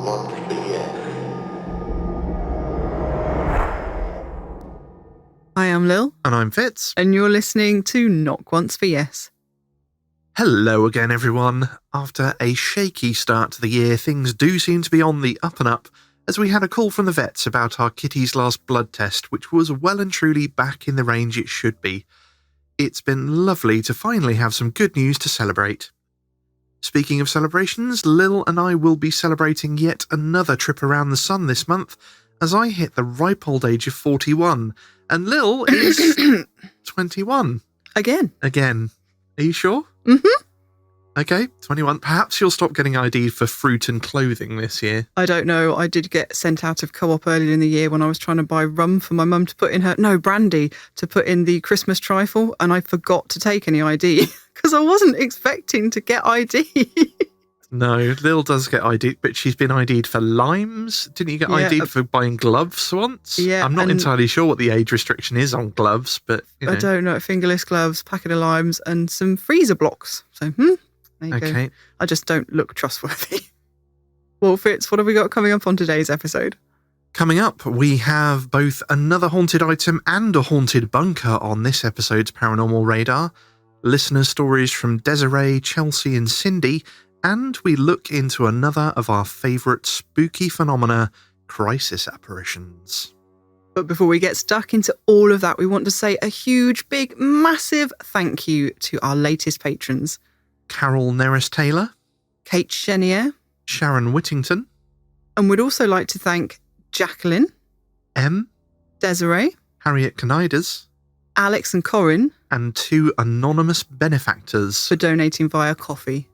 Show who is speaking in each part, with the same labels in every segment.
Speaker 1: once for yes.
Speaker 2: Hi, I'm Lil.
Speaker 3: And I'm Fitz.
Speaker 2: And you're listening to Knock Once for Yes.
Speaker 3: Hello again, everyone. After a shaky start to the year, things do seem to be on the up and up, as we had a call from the vets about our kitty's last blood test, which was well and truly back in the range it should be. It's been lovely to finally have some good news to celebrate. Speaking of celebrations, Lil and I will be celebrating yet another trip around the sun this month, as I hit the ripe old age of 41, and Lil is 21.
Speaker 2: Again.
Speaker 3: Are you sure?
Speaker 2: Mm-hmm.
Speaker 3: Okay, 21. Perhaps you'll stop getting ID'd for fruit and clothing this year.
Speaker 2: I don't know. I did get sent out of Co-op earlier in the year when I was trying to buy rum for my mum to put in brandy to put in the Christmas trifle, and I forgot to take any ID because I wasn't expecting to get ID.
Speaker 3: No, Lil does get ID'd, but she's been ID'd for limes. Didn't you get ID'd for buying gloves once?
Speaker 2: Yeah.
Speaker 3: I'm not entirely sure what the age restriction is on gloves, but, you know.
Speaker 2: I don't know. Fingerless gloves, packet of limes, and some freezer blocks. So, there you go. I just don't look trustworthy. Well, Fitz, what have we got coming up on today's episode?
Speaker 3: Coming up, we have both another haunted item and a haunted bunker on this episode's Paranormal Radar, listener stories from Desiree, Chelsea and Cindy, and we look into another of our favourite spooky phenomena, crisis apparitions.
Speaker 2: But before we get stuck into all of that, we want to say a huge, big, massive thank you to our latest patrons.
Speaker 3: Carol Neris-Taylor,
Speaker 2: Kate Chenier,
Speaker 3: Sharon Whittington,
Speaker 2: and we'd also like to thank Jacqueline,
Speaker 3: M,
Speaker 2: Desiree,
Speaker 3: Harriet Canidas,
Speaker 2: Alex and Corinne,
Speaker 3: and 2 anonymous benefactors
Speaker 2: for donating via KOFY.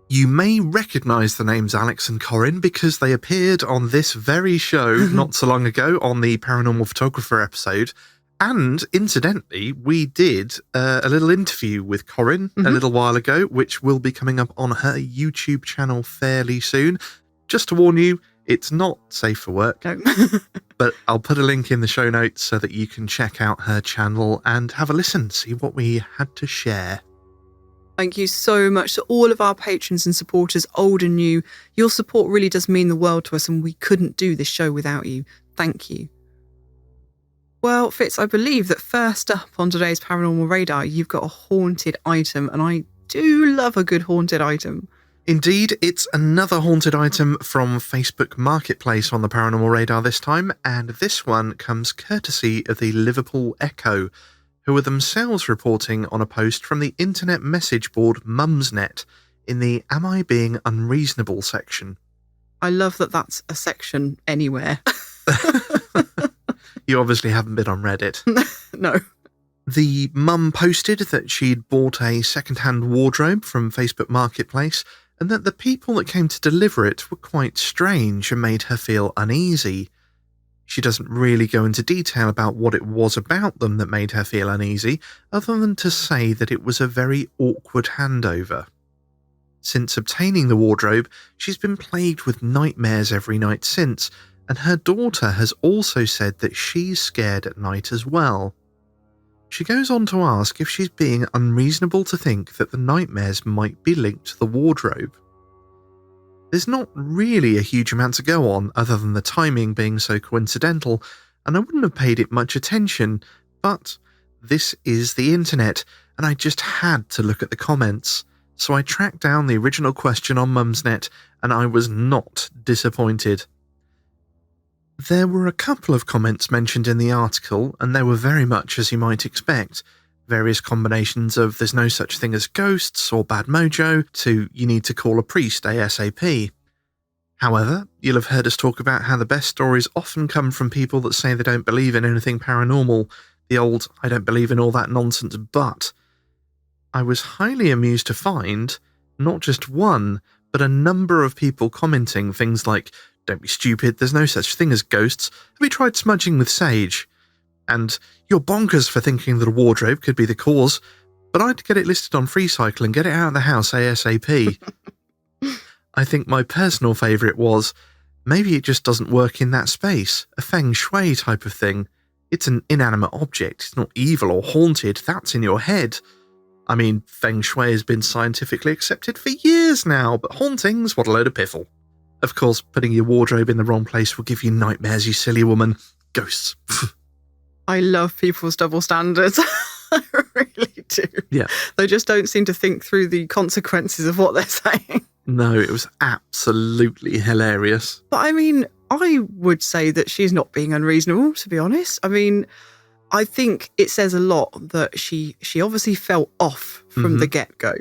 Speaker 3: You may recognise the names Alex and Corinne because they appeared on this very show not so long ago on the Paranormal Photographer episode. And incidentally, we did a little interview with Corinne a little while ago, which will be coming up on her YouTube channel fairly soon. Just to warn you, it's not safe for work.
Speaker 2: No.
Speaker 3: But I'll put a link in the show notes so that you can check out her channel and have a listen, see what we had to share.
Speaker 2: Thank you so much to all of our patrons and supporters, old and new. Your support really does mean the world to us, and we couldn't do this show without you. Thank you. Well, Fitz, I believe that first up on today's Paranormal Radar, you've got a haunted item, and I do love a good haunted item.
Speaker 3: Indeed, it's another haunted item from Facebook Marketplace on the Paranormal Radar this time, and this one comes courtesy of the Liverpool Echo, who are themselves reporting on a post from the internet message board Mumsnet in the Am I Being Unreasonable section.
Speaker 2: I love that that's a section anywhere.
Speaker 3: You obviously haven't been on Reddit.
Speaker 2: No.
Speaker 3: The mum posted that she'd bought a second-hand wardrobe from Facebook Marketplace and that the people that came to deliver it were quite strange and made her feel uneasy. She doesn't really go into detail about what it was about them that made her feel uneasy, other than to say that it was a very awkward handover. Since obtaining the wardrobe, she's been plagued with nightmares every night since, and her daughter has also said that she's scared at night as well. She goes on to ask if she's being unreasonable to think that the nightmares might be linked to the wardrobe. There's not really a huge amount to go on other than the timing being so coincidental, and I wouldn't have paid it much attention, but this is the internet, and I just had to look at the comments. So I tracked down the original question on Mumsnet, and I was not disappointed. There were a couple of comments mentioned in the article, and they were very much as you might expect. Various combinations of there's no such thing as ghosts or bad mojo to you need to call a priest ASAP. However, you'll have heard us talk about how the best stories often come from people that say they don't believe in anything paranormal, the old I don't believe in all that nonsense, but I was highly amused to find not just one, but a number of people commenting things like, don't be stupid, there's no such thing as ghosts, have you tried smudging with sage? And you're bonkers for thinking that a wardrobe could be the cause, but I'd get it listed on FreeCycle and get it out of the house ASAP. I think my personal favourite was, maybe it just doesn't work in that space, a feng shui type of thing. It's an inanimate object, it's not evil or haunted, that's in your head. I mean, feng shui has been scientifically accepted for years now, but hauntings, what a load of piffle. Of course, putting your wardrobe in the wrong place will give you nightmares, you silly woman. Ghosts.
Speaker 2: I love people's double standards. I really do.
Speaker 3: Yeah.
Speaker 2: They just don't seem to think through the consequences of what they're saying.
Speaker 3: No, it was absolutely hilarious.
Speaker 2: But I mean, I would say that she's not being unreasonable, to be honest. I mean, I think it says a lot that she obviously felt off from the get-go.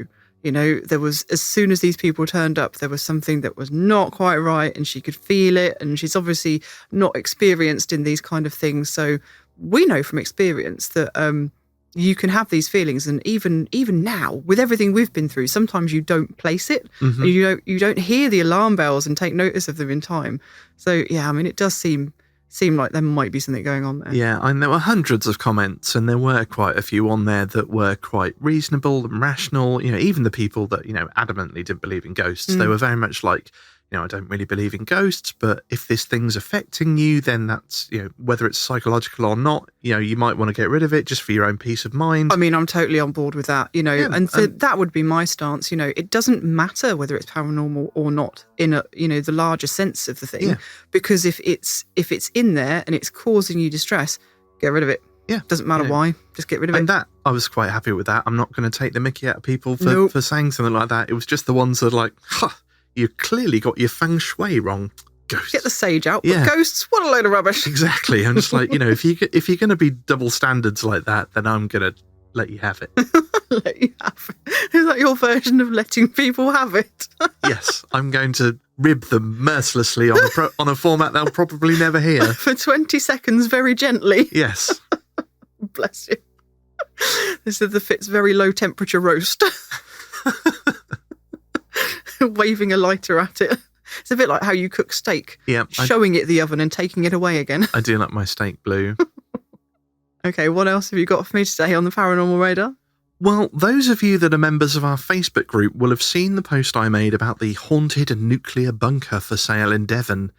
Speaker 2: You know, there was, as soon as these people turned up, there was something that was not quite right and she could feel it. And she's obviously not experienced in these kind of things. So we know from experience that you can have these feelings. And even now, with everything we've been through, sometimes you don't place it. And you don't hear the alarm bells and take notice of them in time. So, yeah, I mean, it does seem like there might be something going on there.
Speaker 3: Yeah, and there were hundreds of comments, and there were quite a few on there that were quite reasonable and rational. You know, even the people that, you know, adamantly didn't believe in ghosts, they were very much like, you know, I don't really believe in ghosts, but if this thing's affecting you, then that's, you know, whether it's psychological or not, you know, you might want to get rid of it just for your own peace of mind.
Speaker 2: I mean, I'm totally on board with that, you know, and so that would be my stance. You know, it doesn't matter whether it's paranormal or not in a, you know, the larger sense of the thing, because if it's in there and it's causing you distress, get rid of it.
Speaker 3: Yeah.
Speaker 2: Doesn't matter why, just get rid of it.
Speaker 3: And that, I was quite happy with that. I'm not going to take the mickey out of people for saying something like that. It was just the ones that are like, you clearly got your feng shui wrong. Ghosts.
Speaker 2: Get the sage out, but ghosts, what a load of rubbish.
Speaker 3: Exactly. I'm just like, you know, if you're going to be double standards like that, then I'm going to let you have it.
Speaker 2: Let you have it. Is that your version of letting people have it?
Speaker 3: Yes, I'm going to rib them mercilessly on a format they'll probably never hear.
Speaker 2: For 20 seconds, very gently.
Speaker 3: Yes.
Speaker 2: Bless you. This is the Fitz very low temperature roast. Waving a lighter at it. It's a bit like how you cook steak.
Speaker 3: Yeah.
Speaker 2: Showing it the oven and taking it away again.
Speaker 3: I do like my steak blue.
Speaker 2: Okay, what else have you got for me today on the Paranormal Radar?
Speaker 3: Well, those of you that are members of our Facebook group will have seen the post I made about the haunted nuclear bunker for sale in Devon.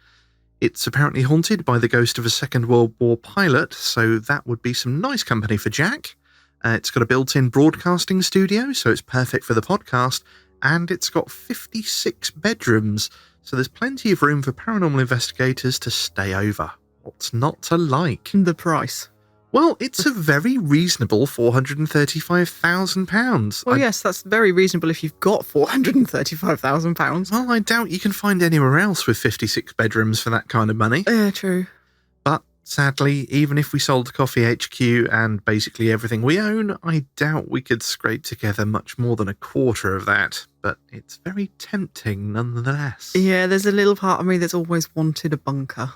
Speaker 3: It's apparently haunted by the ghost of a Second World War pilot, so that would be some nice company for Jack. It's got a built-in broadcasting studio, so it's perfect for the podcast. And it's got 56 bedrooms, so there's plenty of room for paranormal investigators to stay over. What's not to like?
Speaker 2: The price.
Speaker 3: Well, it's a very reasonable £435,000.
Speaker 2: Well, yes, that's very reasonable if you've got £435,000.
Speaker 3: Well, I doubt you can find anywhere else with 56 bedrooms for that kind of money.
Speaker 2: Yeah, true.
Speaker 3: But sadly, even if we sold KOFY HQ and basically everything we own, I doubt we could scrape together much more than a quarter of that. But it's very tempting nonetheless.
Speaker 2: Yeah, there's a little part of me that's always wanted a bunker.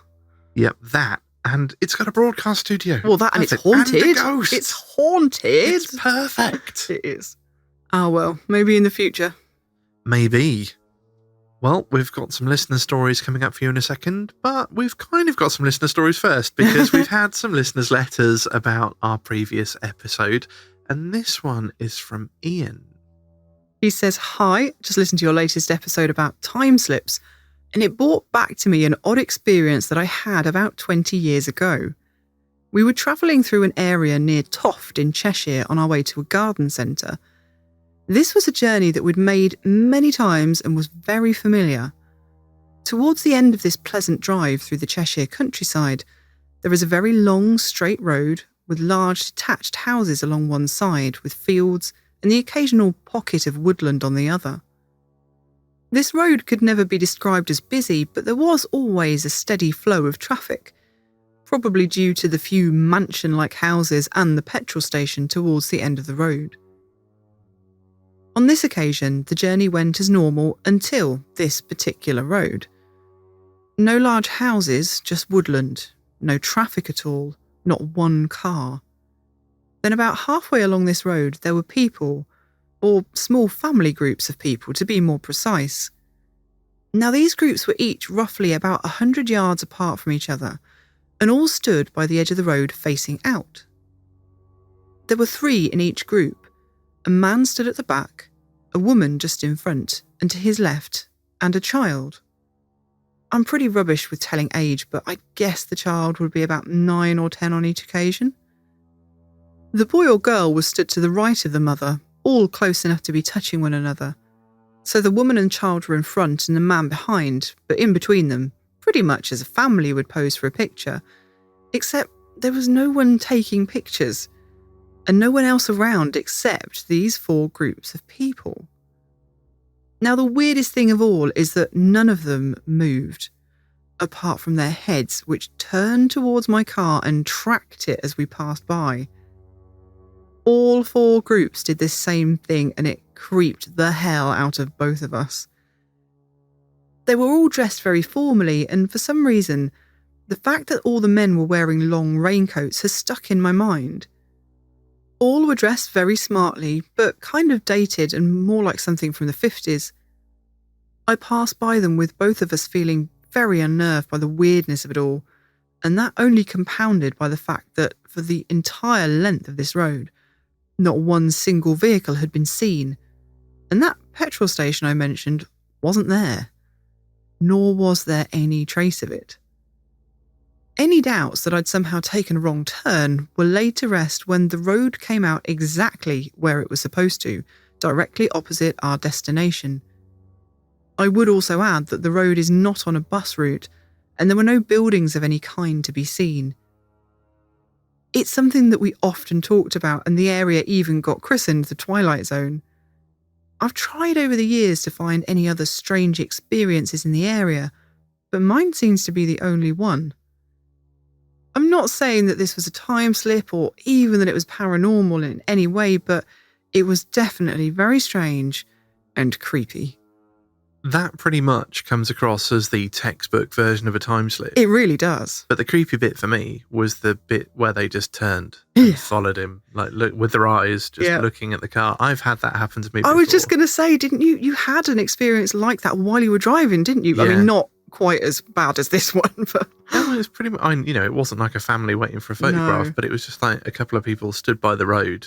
Speaker 3: Yep, that. And it's got a broadcast studio.
Speaker 2: Well, that, and it's haunted.
Speaker 3: And a ghost.
Speaker 2: It's haunted.
Speaker 3: It's perfect.
Speaker 2: It is. Oh, well, maybe in the future.
Speaker 3: Maybe. Well, we've got some listener stories coming up for you in a second, but we've kind of got some listener stories first because we've had some listeners' letters about our previous episode, and this one is from Ian.
Speaker 2: He says, "Hi, just listened to your latest episode about time slips, and it brought back to me an odd experience that I had about 20 years ago. We were travelling through an area near Toft in Cheshire on our way to a garden centre. This was a journey that we'd made many times and was very familiar. Towards the end of this pleasant drive through the Cheshire countryside, there is a very long straight road with large detached houses along one side with fields and the occasional pocket of woodland on the other. This road could never be described as busy, but there was always a steady flow of traffic, probably due to the few mansion-like houses and the petrol station towards the end of the road. On this occasion, the journey went as normal until this particular road. No large houses, just woodland, no traffic at all, not one car. Then about halfway along this road there were people, or small family groups of people to be more precise. Now these groups were each roughly about 100 yards apart from each other, and all stood by the edge of the road facing out. There were 3 in each group. A man stood at the back, a woman just in front, and to his left, and a child. I'm pretty rubbish with telling age, but I guess the child would be about 9 or 10 on each occasion. The boy or girl was stood to the right of the mother, all close enough to be touching one another. So the woman and child were in front and the man behind, but in between them, pretty much as a family would pose for a picture, except there was no one taking pictures, and no one else around except these 4 groups of people. Now, the weirdest thing of all is that none of them moved, apart from their heads, which turned towards my car and tracked it as we passed by. All 4 groups did this same thing, and it creeped the hell out of both of us. They were all dressed very formally, and for some reason, the fact that all the men were wearing long raincoats has stuck in my mind. All were dressed very smartly, but kind of dated and more like something from the 50s. I passed by them with both of us feeling very unnerved by the weirdness of it all, and that only compounded by the fact that for the entire length of this road, not one single vehicle had been seen, and that petrol station I mentioned wasn't there, nor was there any trace of it. Any doubts that I'd somehow taken a wrong turn were laid to rest when the road came out exactly where it was supposed to, directly opposite our destination. I would also add that the road is not on a bus route, and there were no buildings of any kind to be seen. It's something that we often talked about, and the area even got christened the Twilight Zone. I've tried over the years to find any other strange experiences in the area, but mine seems to be the only one. I'm not saying that this was a time slip or even that it was paranormal in any way, but it was definitely very strange and creepy.
Speaker 3: That pretty much comes across as the textbook version of a time slip.
Speaker 2: It really does.
Speaker 3: But the creepy bit for me was the bit where they just turned and followed him, like look with their eyes, just looking at the car. I've had that happen to me before.
Speaker 2: I was just going to say, didn't you? You had an experience like that while you were driving, didn't you?
Speaker 3: Yeah.
Speaker 2: I mean, not quite as bad as this one, but
Speaker 3: no, it was pretty much. It wasn't like a family waiting for a photograph, but it was just like a couple of people stood by the road,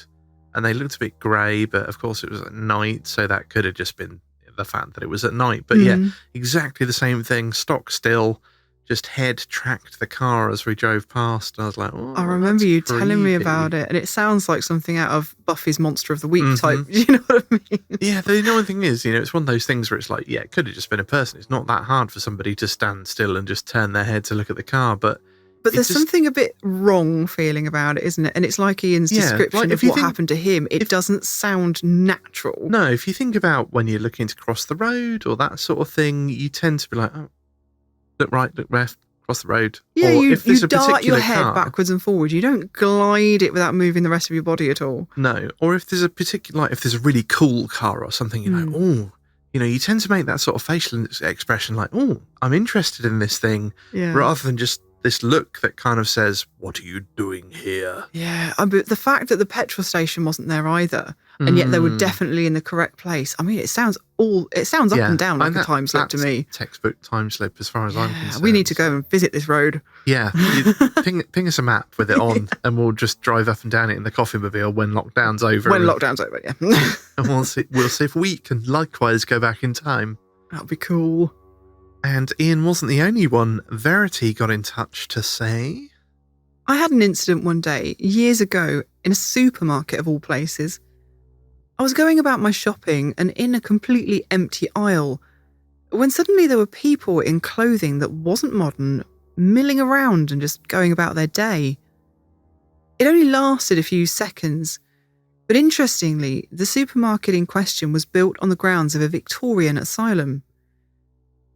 Speaker 3: and they looked a bit grey. But of course, it was at night, so that could have just been the fact that it was at night. But yeah, exactly the same thing. Stock still, just head tracked the car as we drove past. And I was like, oh,
Speaker 2: I remember you telling me
Speaker 3: creepy.
Speaker 2: about it, and it sounds like something out of Buffy's Monster of the Week type. You know what I mean?
Speaker 3: Yeah, the annoying thing is, it's one of those things where it's like, yeah, it could have just been a person. It's not that hard for somebody to stand still and just turn their head to look at the car, but
Speaker 2: there's something a bit wrong feeling about it, isn't it? And it's like Ian's description of what happened to him. It doesn't sound natural.
Speaker 3: No, if you think about when you're looking to cross the road or that sort of thing, you tend to be like, oh, look right, look left, cross the road.
Speaker 2: Yeah,
Speaker 3: or
Speaker 2: you
Speaker 3: if there's
Speaker 2: dart your head
Speaker 3: car,
Speaker 2: backwards and forwards. You don't glide it without moving the rest of your body at all.
Speaker 3: No, or if there's a particular, like if there's a really cool car or something, you're like, oh, you tend to make that sort of facial expression like, oh, I'm interested in this thing, rather than just this look that kind of says, what are you doing here?
Speaker 2: Yeah, but the fact that the petrol station wasn't there either, and yet they were definitely in the correct place. I mean, it sounds up and down like a time slip to me.
Speaker 3: Textbook time slip as far as I'm concerned.
Speaker 2: We need to go and visit this road.
Speaker 3: Yeah, ping us a map with it on, and we'll just drive up and down it in the coffee mobile when lockdown's over.
Speaker 2: When lockdown's over, yeah.
Speaker 3: And we'll see if we can likewise go back in time.
Speaker 2: That'd be cool.
Speaker 3: And Ian wasn't the only one. Verity got in touch to say,
Speaker 2: I had an incident one day, years ago, in a supermarket of all places. I was going about my shopping and in a completely empty aisle, when suddenly there were people in clothing that wasn't modern, milling around and just going about their day. It only lasted a few seconds, but interestingly, the supermarket in question was built on the grounds of a Victorian asylum.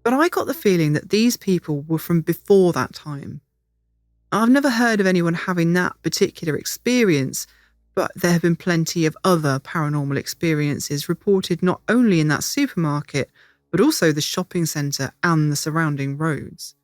Speaker 2: But I got the feeling that these people were from before that time. I've never heard of anyone having that particular experience, but there have been plenty of other paranormal experiences reported not only in that supermarket, but also the shopping centre and the surrounding roads.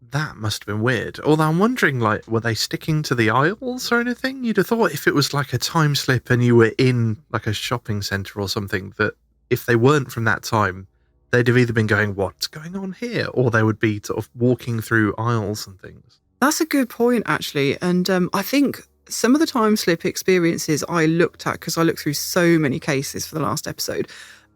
Speaker 3: That must have been weird. Although I'm wondering, were they sticking to the aisles or anything? You'd have thought if it was like a time slip and you were in like a shopping centre or something, that if they weren't from that time, they'd have either been going, what's going on here? Or they would be sort of walking through aisles and things.
Speaker 2: That's a good point, actually. And I think some of the time slip experiences I looked at, because I looked through so many cases for the last episode,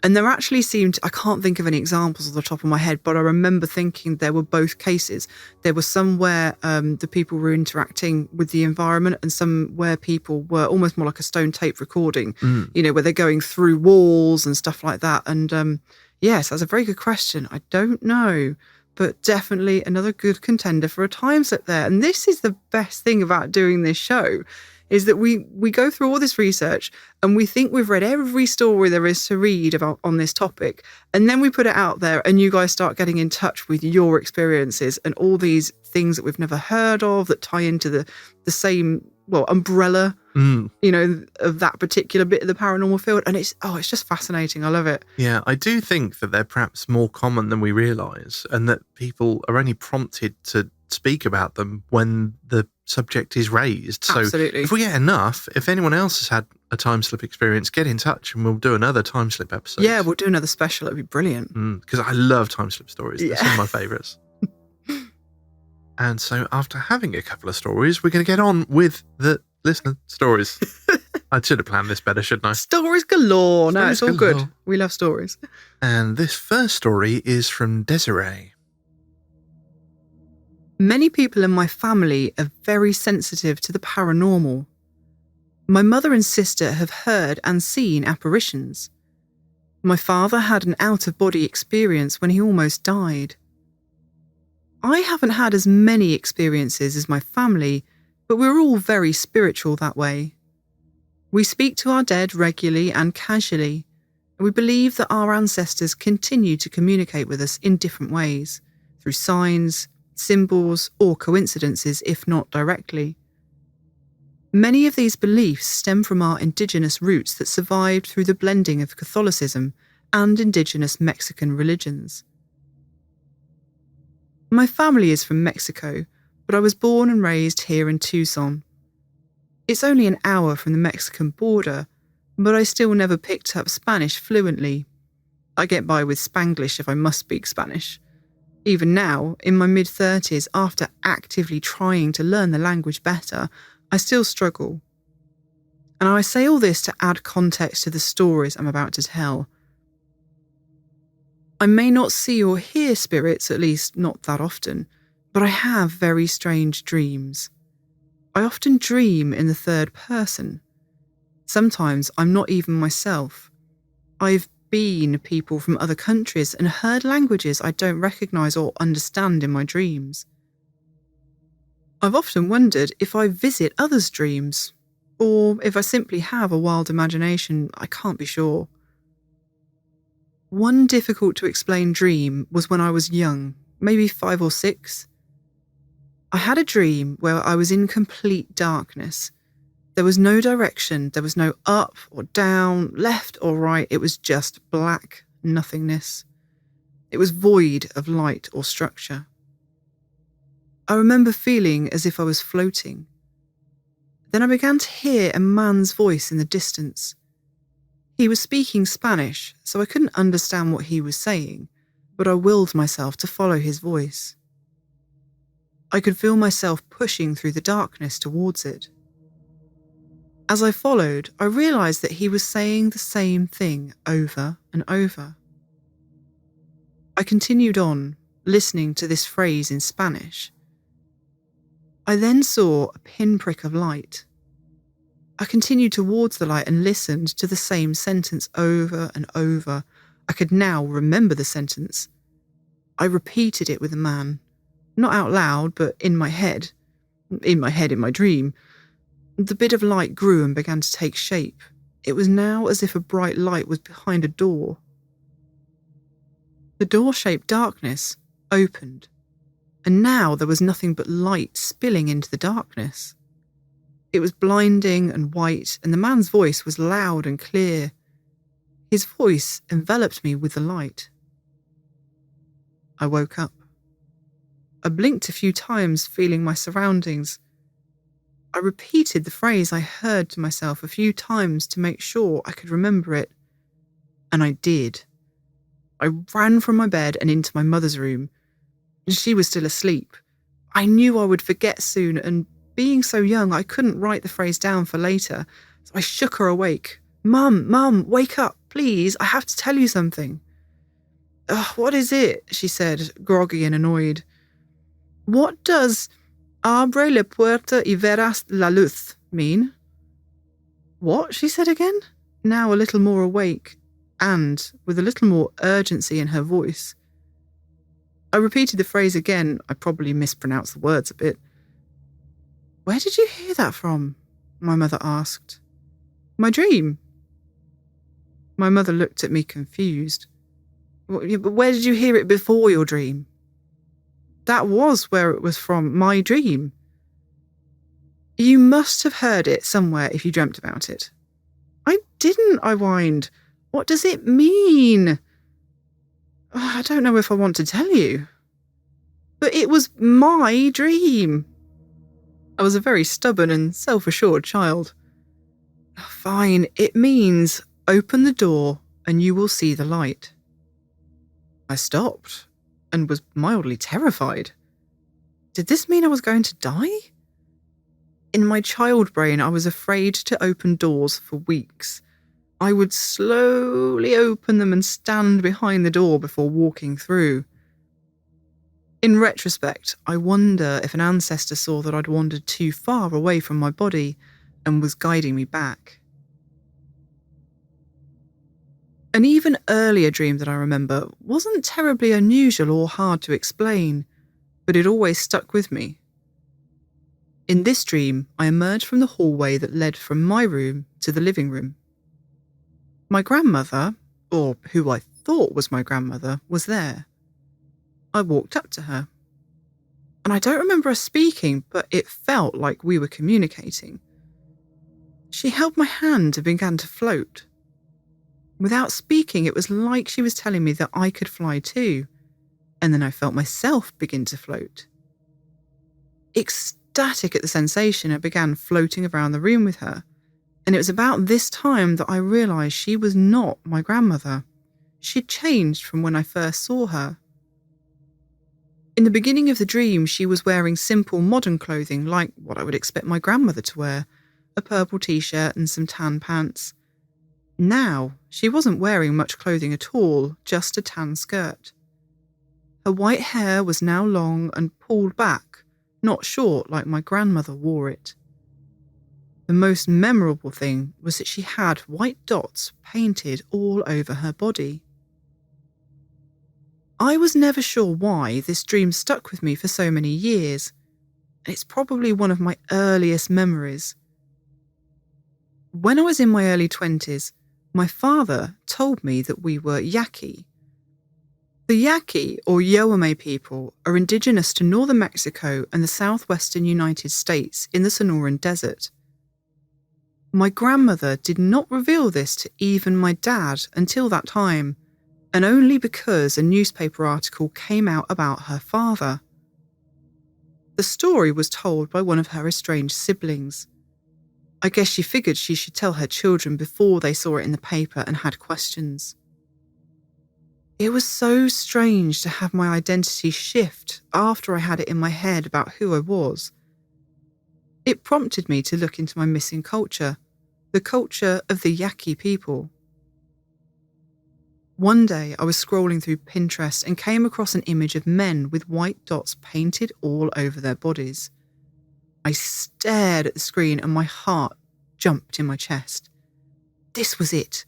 Speaker 2: And there actually seemed, I can't think of any examples off the top of my head, but I remember thinking there were both cases. There was some where the people were interacting with the environment, and some where people were almost more like a stone tape recording, where they're going through walls and stuff like that. And yes, that's a very good question. I don't know, but definitely another good contender for a time slip there. And this is the best thing about doing this show, is that we go through all this research and we think we've read every story there is to read about on this topic. And then we put it out there and you guys start getting in touch with your experiences and all these things that we've never heard of that tie into the same, umbrella, of that particular bit of the paranormal field. And it's just fascinating. I love it.
Speaker 3: Yeah, I do think that they're perhaps more common than we realise, and that people are only prompted to speak about them when the subject is raised. So
Speaker 2: Absolutely.
Speaker 3: If we get enough, if anyone else has had a time slip experience, get in touch and we'll do another time slip episode.
Speaker 2: Yeah, we'll do another special. It'd be brilliant.
Speaker 3: Because I love time slip stories. They're some of my favourites. And so after having a couple of stories, we're going to get on with the listener stories. I should have planned this better, shouldn't I?
Speaker 2: Stories galore. No, it's all
Speaker 3: galore.
Speaker 2: good. We love stories.
Speaker 3: And this first story is from Desiree.
Speaker 2: Many people in my family are very sensitive to the paranormal. My mother and sister have heard and seen apparitions. My father had an out-of-body experience when he almost died. I haven't had as many experiences as my family, but we're all very spiritual that way. We speak to our dead regularly and casually, and we believe that our ancestors continue to communicate with us in different ways, through signs, symbols, or coincidences, if not directly. Many of these beliefs stem from our indigenous roots that survived through the blending of Catholicism and indigenous Mexican religions. My family is from Mexico, but I was born and raised here in Tucson. It's only an hour from the Mexican border, but I still never picked up Spanish fluently. I get by with Spanglish if I must speak Spanish. Even now, in my mid-30s, after actively trying to learn the language better, I still struggle. And I say all this to add context to the stories I'm about to tell. I may not see or hear spirits, at least not that often, but I have very strange dreams. I often dream in the third person. Sometimes I'm not even myself. I've been people from other countries and heard languages I don't recognise or understand in my dreams. I've often wondered if I visit others' dreams, or if I simply have a wild imagination. I can't be sure. One difficult to explain dream was when I was young, maybe 5 or 6. I had a dream where I was in complete darkness. There was no direction, there was no up or down, left or right, it was just black nothingness. It was void of light or structure. I remember feeling as if I was floating. Then I began to hear a man's voice in the distance. He was speaking Spanish, so I couldn't understand what he was saying, but I willed myself to follow his voice. I could feel myself pushing through the darkness towards it. As I followed, I realised that he was saying the same thing over and over. I continued on, listening to this phrase in Spanish. I then saw a pinprick of light. I continued towards the light and listened to the same sentence over and over. I could now remember the sentence. I repeated it with the man, not out loud, but in my head, in my dream. The bit of light grew and began to take shape. It was now as if a bright light was behind a door. The door-shaped darkness opened, and now there was nothing but light spilling into the darkness. It was blinding and white, and the man's voice was loud and clear. His voice enveloped me with the light. I woke up. I blinked a few times, feeling my surroundings. I repeated the phrase I heard to myself a few times to make sure I could remember it. And I did. I ran from my bed and into my mother's room. She was still asleep. I knew I would forget soon, and being so young, I couldn't write the phrase down for later, so I shook her awake, Mum, wake up, please. I have to tell you something. What is it? She said, groggy and annoyed. What does abre la puerta y verás la luz mean? What? She said again, now a little more awake, and with a little more urgency in her voice. I repeated the phrase again. I probably mispronounced the words a bit. Where did you hear that from? My mother asked. My dream. My mother looked at me confused. But where did you hear it before your dream? That was where it was from, my dream. You must have heard it somewhere if you dreamt about it. I didn't, I whined. What does it mean? I don't know if I want to tell you. But it was my dream. I was a very stubborn and self-assured child. Fine, it means open the door and you will see the light. I stopped and was mildly terrified. Did this mean I was going to die? In my child brain, I was afraid to open doors for weeks. I would slowly open them and stand behind the door before walking through. In retrospect, I wonder if an ancestor saw that I'd wandered too far away from my body and was guiding me back. An even earlier dream that I remember wasn't terribly unusual or hard to explain, but it always stuck with me. In this dream, I emerged from the hallway that led from my room to the living room. My grandmother, or who I thought was my grandmother, was there. I walked up to her. And I don't remember us speaking, but it felt like we were communicating. She held my hand and began to float. Without speaking, it was like she was telling me that I could fly too, and then I felt myself begin to float. Ecstatic at the sensation, I began floating around the room with her, and it was about this time that I realised she was not my grandmother. She'd changed from when I first saw her. In the beginning of the dream, she was wearing simple modern clothing like what I would expect my grandmother to wear, a purple t-shirt and some tan pants. Now, she wasn't wearing much clothing at all, just a tan skirt. Her white hair was now long and pulled back, not short like my grandmother wore it. The most memorable thing was that she had white dots painted all over her body. I was never sure why this dream stuck with me for so many years, and it's probably one of my earliest memories. When I was in my early 20s, my father told me that we were Yaqui. The Yaqui, or Yoame people, are indigenous to northern Mexico and the southwestern United States in the Sonoran Desert. My grandmother did not reveal this to even my dad until that time, and only because a newspaper article came out about her father. The story was told by one of her estranged siblings. I guess she figured she should tell her children before they saw it in the paper and had questions. It was so strange to have my identity shift after I had it in my head about who I was. It prompted me to look into my missing culture, the culture of the Yaqui people. One day I was scrolling through Pinterest and came across an image of men with white dots painted all over their bodies. I stared at the screen and my heart jumped in my chest. This was it.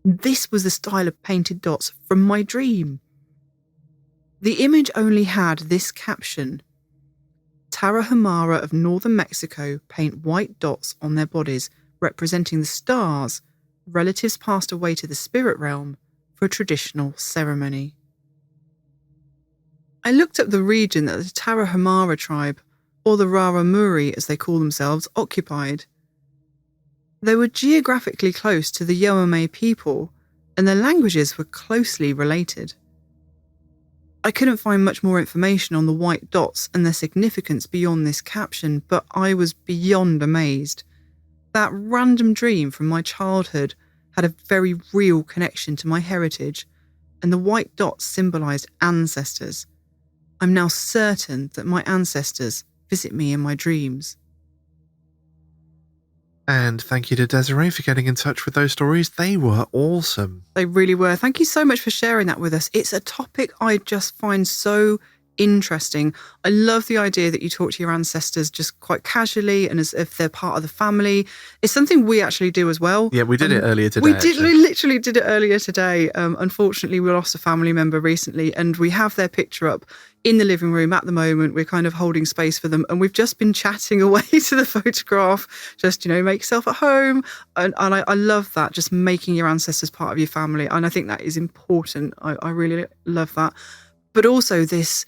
Speaker 2: This was the style of painted dots from my dream. The image only had this caption: Tarahumara of northern Mexico paint white dots on their bodies representing the stars, relatives passed away to the spirit realm, for a traditional ceremony. I looked up the region that the Tarahumara tribe, or the Raramuri as they call themselves, occupied. They were geographically close to the Yoame people, and their languages were closely related. I couldn't find much more information on the white dots and their significance beyond this caption, but I was beyond amazed. That random dream from my childhood had a very real connection to my heritage, and the white dots symbolised ancestors. I'm now certain that my ancestors visit me in my dreams.
Speaker 3: And thank you to Desiree for getting in touch with those stories. They were awesome.
Speaker 2: They really were. Thank you so much for sharing that with us. It's a topic I just find so interesting. I love the idea that you talk to your ancestors just quite casually and as if they're part of the family. It's something we actually do as well.
Speaker 3: Yeah, we did it earlier today.
Speaker 2: We literally did it earlier today. Unfortunately, we lost a family member recently, and we have their picture up in the living room at the moment. We're kind of holding space for them, and we've just been chatting away to the photograph, just, make yourself at home. And I love that, just making your ancestors part of your family. And I think that is important. I really love that. But also this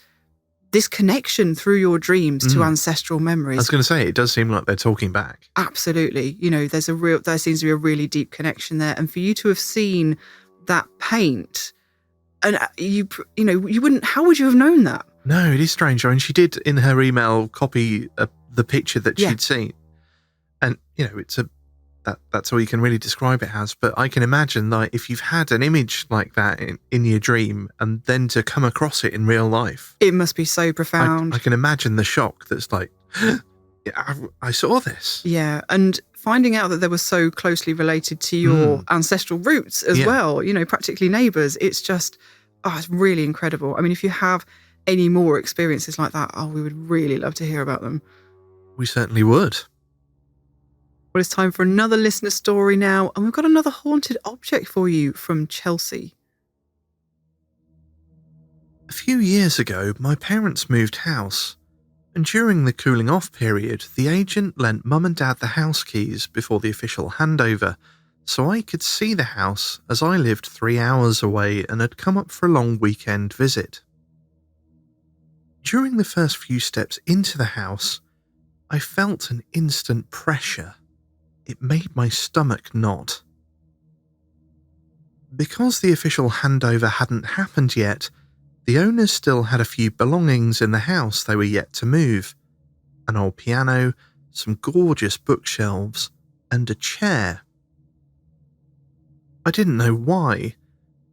Speaker 2: connection through your dreams to ancestral memories.
Speaker 3: I was going to say, it does seem like they're talking back.
Speaker 2: Absolutely. There seems to be a really deep connection there. And for you to have seen that paint, and you wouldn't, how would you have known that?
Speaker 3: No, it is strange. I mean, she did in her email copy the picture that she'd seen. And, that's all you can really describe it as. But I can imagine, like, if you've had an image like that in your dream and then to come across it in real life.
Speaker 2: It must be so profound.
Speaker 3: I can imagine the shock that's like, I saw this.
Speaker 2: Yeah, and finding out that they were so closely related to your ancestral roots as well, practically neighbours. It's just, it's really incredible. I mean, if you have any more experiences like that, we would really love to hear about them.
Speaker 3: We certainly would.
Speaker 2: Well, it's time for another listener story now, and we've got another haunted object for you from Chelsea.
Speaker 3: A few years ago, my parents moved house, and during the cooling off period, the agent lent Mum and Dad the house keys before the official handover, so I could see the house as I lived 3 hours away and had come up for a long weekend visit. During the first few steps into the house, I felt an instant pressure. It made my stomach knot. Because the official handover hadn't happened yet, the owners still had a few belongings in the house they were yet to move. An old piano, some gorgeous bookshelves, and a chair. I didn't know why,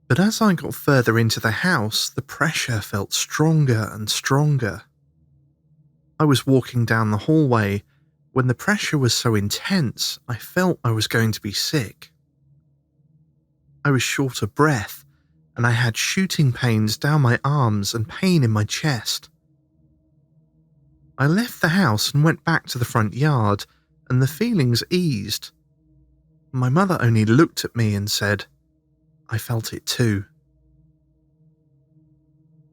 Speaker 3: but as I got further into the house, the pressure felt stronger and stronger. I was walking down the hallway when the pressure was so intense, I felt I was going to be sick. I was short of breath, and I had shooting pains down my arms and pain in my chest. I left the house and went back to the front yard, and the feelings eased. My mother only looked at me and said, "I felt it too."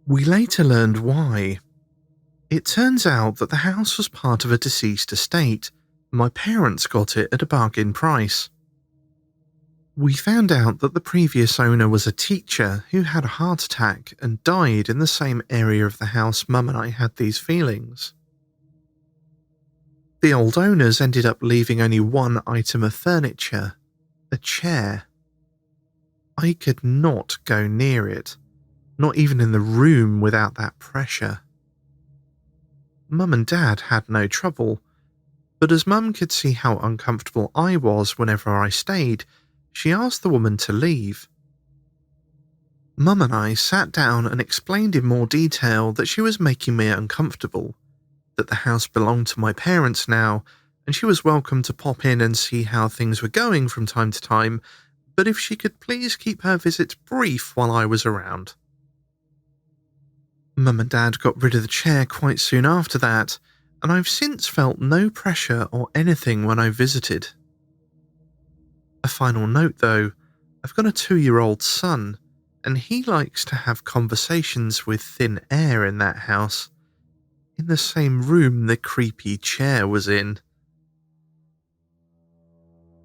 Speaker 3: We later learned why. It turns out that the house was part of a deceased estate. My parents got it at a bargain price. We found out that the previous owner was a teacher who had a heart attack and died in the same area of the house Mum and I had these feelings. The old owners ended up leaving only one item of furniture, a chair. I could not go near it, not even in the room without that pressure. Mum and Dad had no trouble, but as Mum could see how uncomfortable I was whenever I stayed, she asked the woman to leave. Mum and I sat down and explained in more detail that she was making me uncomfortable, that the house belonged to my parents now, and she was welcome to pop in and see how things were going from time to time, but if she could please keep her visit brief while I was around. Mum and Dad got rid of the chair quite soon after that, and I've since felt no pressure or anything when I visited. A final note though, I've got a 2-year-old son, and he likes to have conversations with thin air in that house, in the same room the creepy chair was in.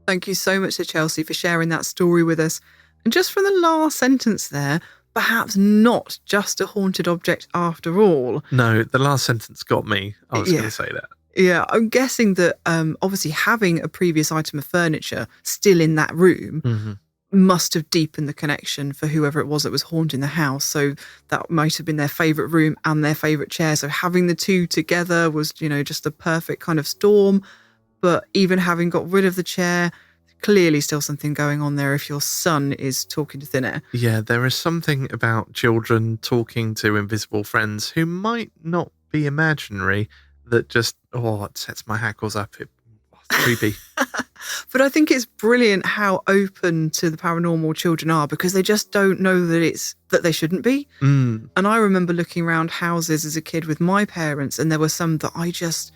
Speaker 2: Thank you so much to Chelsea for sharing that story with us. And just from the last sentence there, perhaps not just a haunted object after all.
Speaker 3: No, the last sentence got me. I was going to say that.
Speaker 2: Yeah, I'm guessing that obviously having a previous item of furniture still in that room must have deepened the connection for whoever it was that was haunting the house. So that might have been their favourite room and their favourite chair. So having the two together was, just the perfect kind of storm. But even having got rid of the chair, clearly still something going on there if your son is talking to thin air.
Speaker 3: Yeah, there is something about children talking to invisible friends who might not be imaginary that just, it sets my hackles up. It's creepy.
Speaker 2: But I think it's brilliant how open to the paranormal children are, because they just don't know that they shouldn't be.
Speaker 3: Mm.
Speaker 2: And I remember looking around houses as a kid with my parents, and there were some that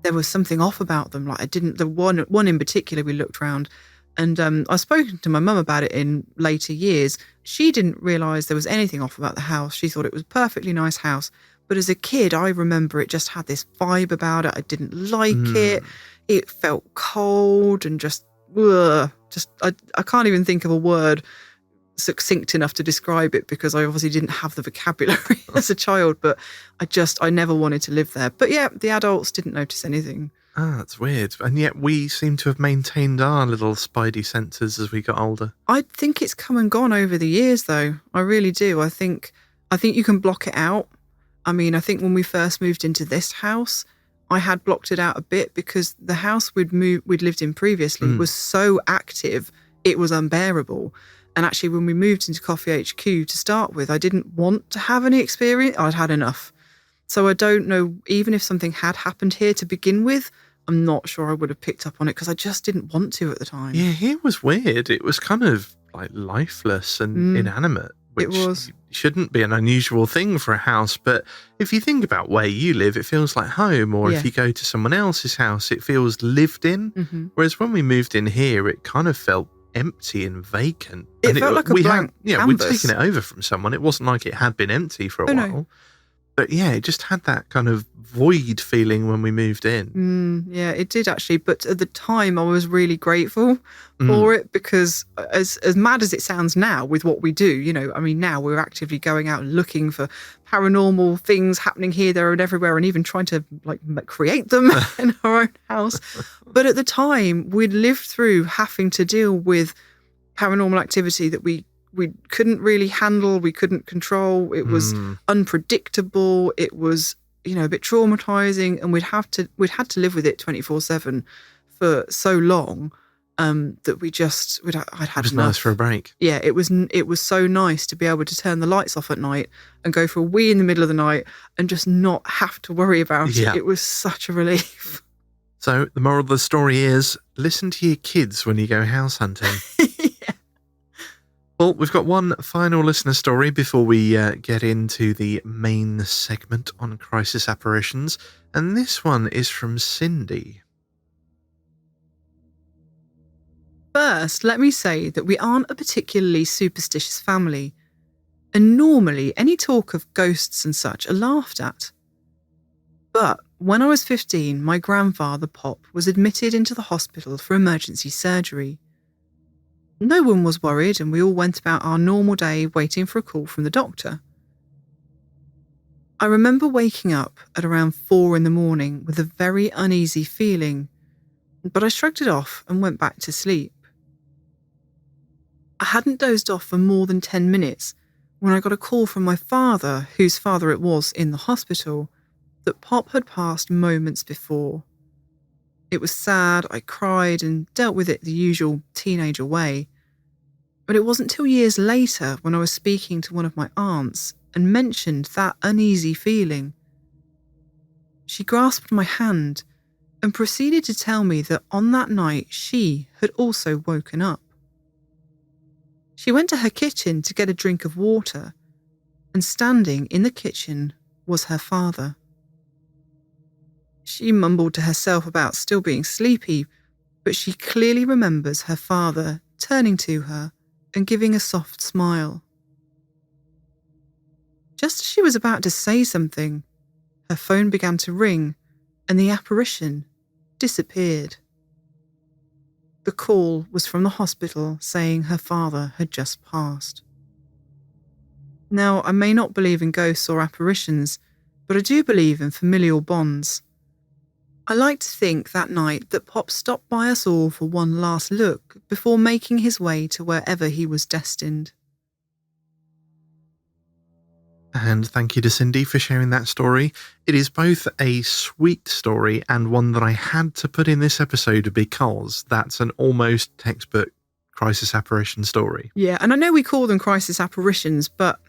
Speaker 2: there was something off about them. Like the one in particular we looked around, and I've spoken to my mum about it in later years. She didn't realise there was anything off about the house. She thought it was a perfectly nice house. But as a kid, I remember it just had this vibe about it. I didn't like it. It felt cold and I can't even think of a word succinct enough to describe it, because I obviously didn't have the vocabulary as a child, but I never wanted to live there. But yeah, the adults didn't notice anything.
Speaker 3: Ah, that's weird. And yet we seem to have maintained our little spidey senses as we got older.
Speaker 2: I think it's come and gone over the years, though. I really do. I think you can block it out. I mean, I think when we first moved into this house, I had blocked it out a bit, because the house we'd lived in previously was so active, it was unbearable. And actually, when we moved into KOFY HQ to start with, I didn't want to have any experience. I'd had enough. So I don't know, even if something had happened here to begin with, I'm not sure I would have picked up on it, because I just didn't want to at the time.
Speaker 3: Yeah, here was weird. It was kind of like lifeless and inanimate, which shouldn't be an unusual thing for a house. But if you think about where you live, it feels like home. Or if you go to someone else's house, it feels lived in. Whereas when we moved in here, it kind of felt empty and vacant.
Speaker 2: It felt like a blank canvas.
Speaker 3: We'd taken it over from someone. It wasn't like it had been empty for a while. No. But yeah, it just had that kind of void feeling when we moved in.
Speaker 2: Yeah, it did actually. But at the time, I was really grateful for it, because as mad as it sounds now with what we do, I mean, now we're actively going out and looking for paranormal things happening here, there, and everywhere, and even trying to create them in our own house. But at the time, we'd lived through having to deal with paranormal activity that we couldn't really handle, we couldn't control. It was unpredictable. It was, a bit traumatizing, and we'd had to live with it 24/7 for so long that I'd had enough.
Speaker 3: It was nice for a break.
Speaker 2: Yeah, it was so nice to be able to turn the lights off at night and go for a wee in the middle of the night and just not have to worry about it. It was such a relief.
Speaker 3: So the moral of the story is, listen to your kids when you go house hunting. Well, we've got one final listener story before we get into the main segment on crisis apparitions, and this one is from Cindy.
Speaker 2: First, let me say that we aren't a particularly superstitious family, and normally any talk of ghosts and such are laughed at. But when I was 15, my grandfather, Pop, was admitted into the hospital for emergency surgery. No one was worried, and we all went about our normal day waiting for a call from the doctor. I remember waking up at around 4 a.m. with a very uneasy feeling, but I shrugged it off and went back to sleep. I hadn't dozed off for more than 10 minutes when I got a call from my father, whose father it was in the hospital, that Pop had passed moments before. It was sad, I cried and dealt with it the usual teenager way. But it wasn't till years later when I was speaking to one of my aunts and mentioned that uneasy feeling. She grasped my hand and proceeded to tell me that on that night she had also woken up. She went to her kitchen to get a drink of water, and standing in the kitchen was her father. She mumbled to herself about still being sleepy, but she clearly remembers her father turning to her and giving a soft smile. Just as she was about to say something, her phone began to ring and the apparition disappeared. The call was from the hospital saying her father had just passed. Now, I may not believe in ghosts or apparitions, but I do believe in familial bonds. I like to think that night that Pop stopped by us all for one last look before making his way to wherever he was destined.
Speaker 3: And thank you to Cindy for sharing that story. It is both a sweet story and one that I had to put in this episode because that's an almost textbook crisis apparition story.
Speaker 2: Yeah, and I know we call them crisis apparitions, but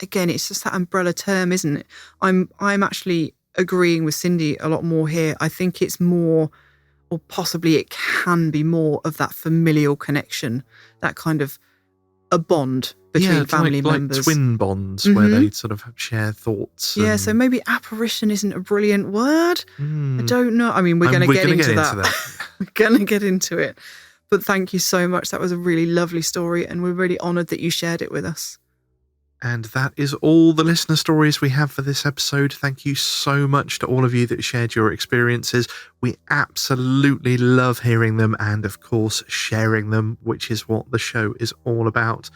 Speaker 2: again, it's just that umbrella term, isn't it? I'm actually agreeing with Cindy a lot more here. I think it's more or possibly it can be more of that familial connection, that kind of a bond between family members.
Speaker 3: Like twin bonds where they sort of share thoughts.
Speaker 2: Yeah, so maybe apparition isn't a brilliant word. I don't know. I mean, we're going to get into that. We're going to get into it. But thank you so much. That was a really lovely story, and we're really honoured that you shared it with us.
Speaker 3: And that is all the listener stories we have for this episode. Thank you so much to all of you that shared your experiences. We absolutely love hearing them and, of course, sharing them, which is what the show is all about.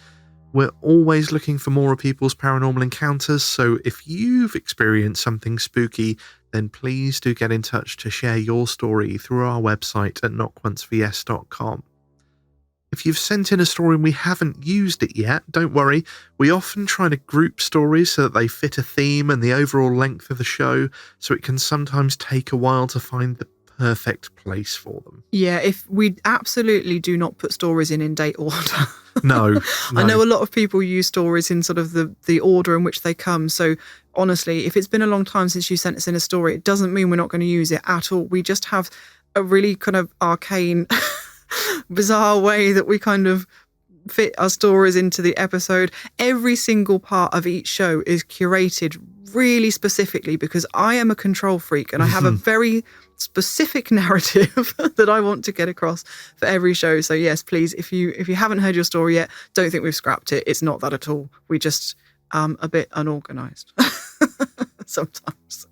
Speaker 3: We're always looking for more of people's paranormal encounters, so if you've experienced something spooky, then please do get in touch to share your story through our website at knockoncefors.com. If you've sent in a story and we haven't used it yet, don't worry. We often try to group stories so that they fit a theme and the overall length of the show, so it can sometimes take a while to find the perfect place for them.
Speaker 2: Yeah, if we absolutely do not put stories in date order.
Speaker 3: No.
Speaker 2: I know a lot of people use stories in sort of the order in which they come. So honestly, if it's been a long time since you sent us in a story, it doesn't mean we're not going to use it at all. We just have a really kind of arcane, bizarre way that we kind of fit our stories into the episode. Every single part of each show is curated really specifically because I am a control freak and I have a very specific narrative that I want to get across for every show. So yes, please, if you haven't heard your story yet, don't think we've scrapped it. It's not that at all. We just a bit unorganized sometimes.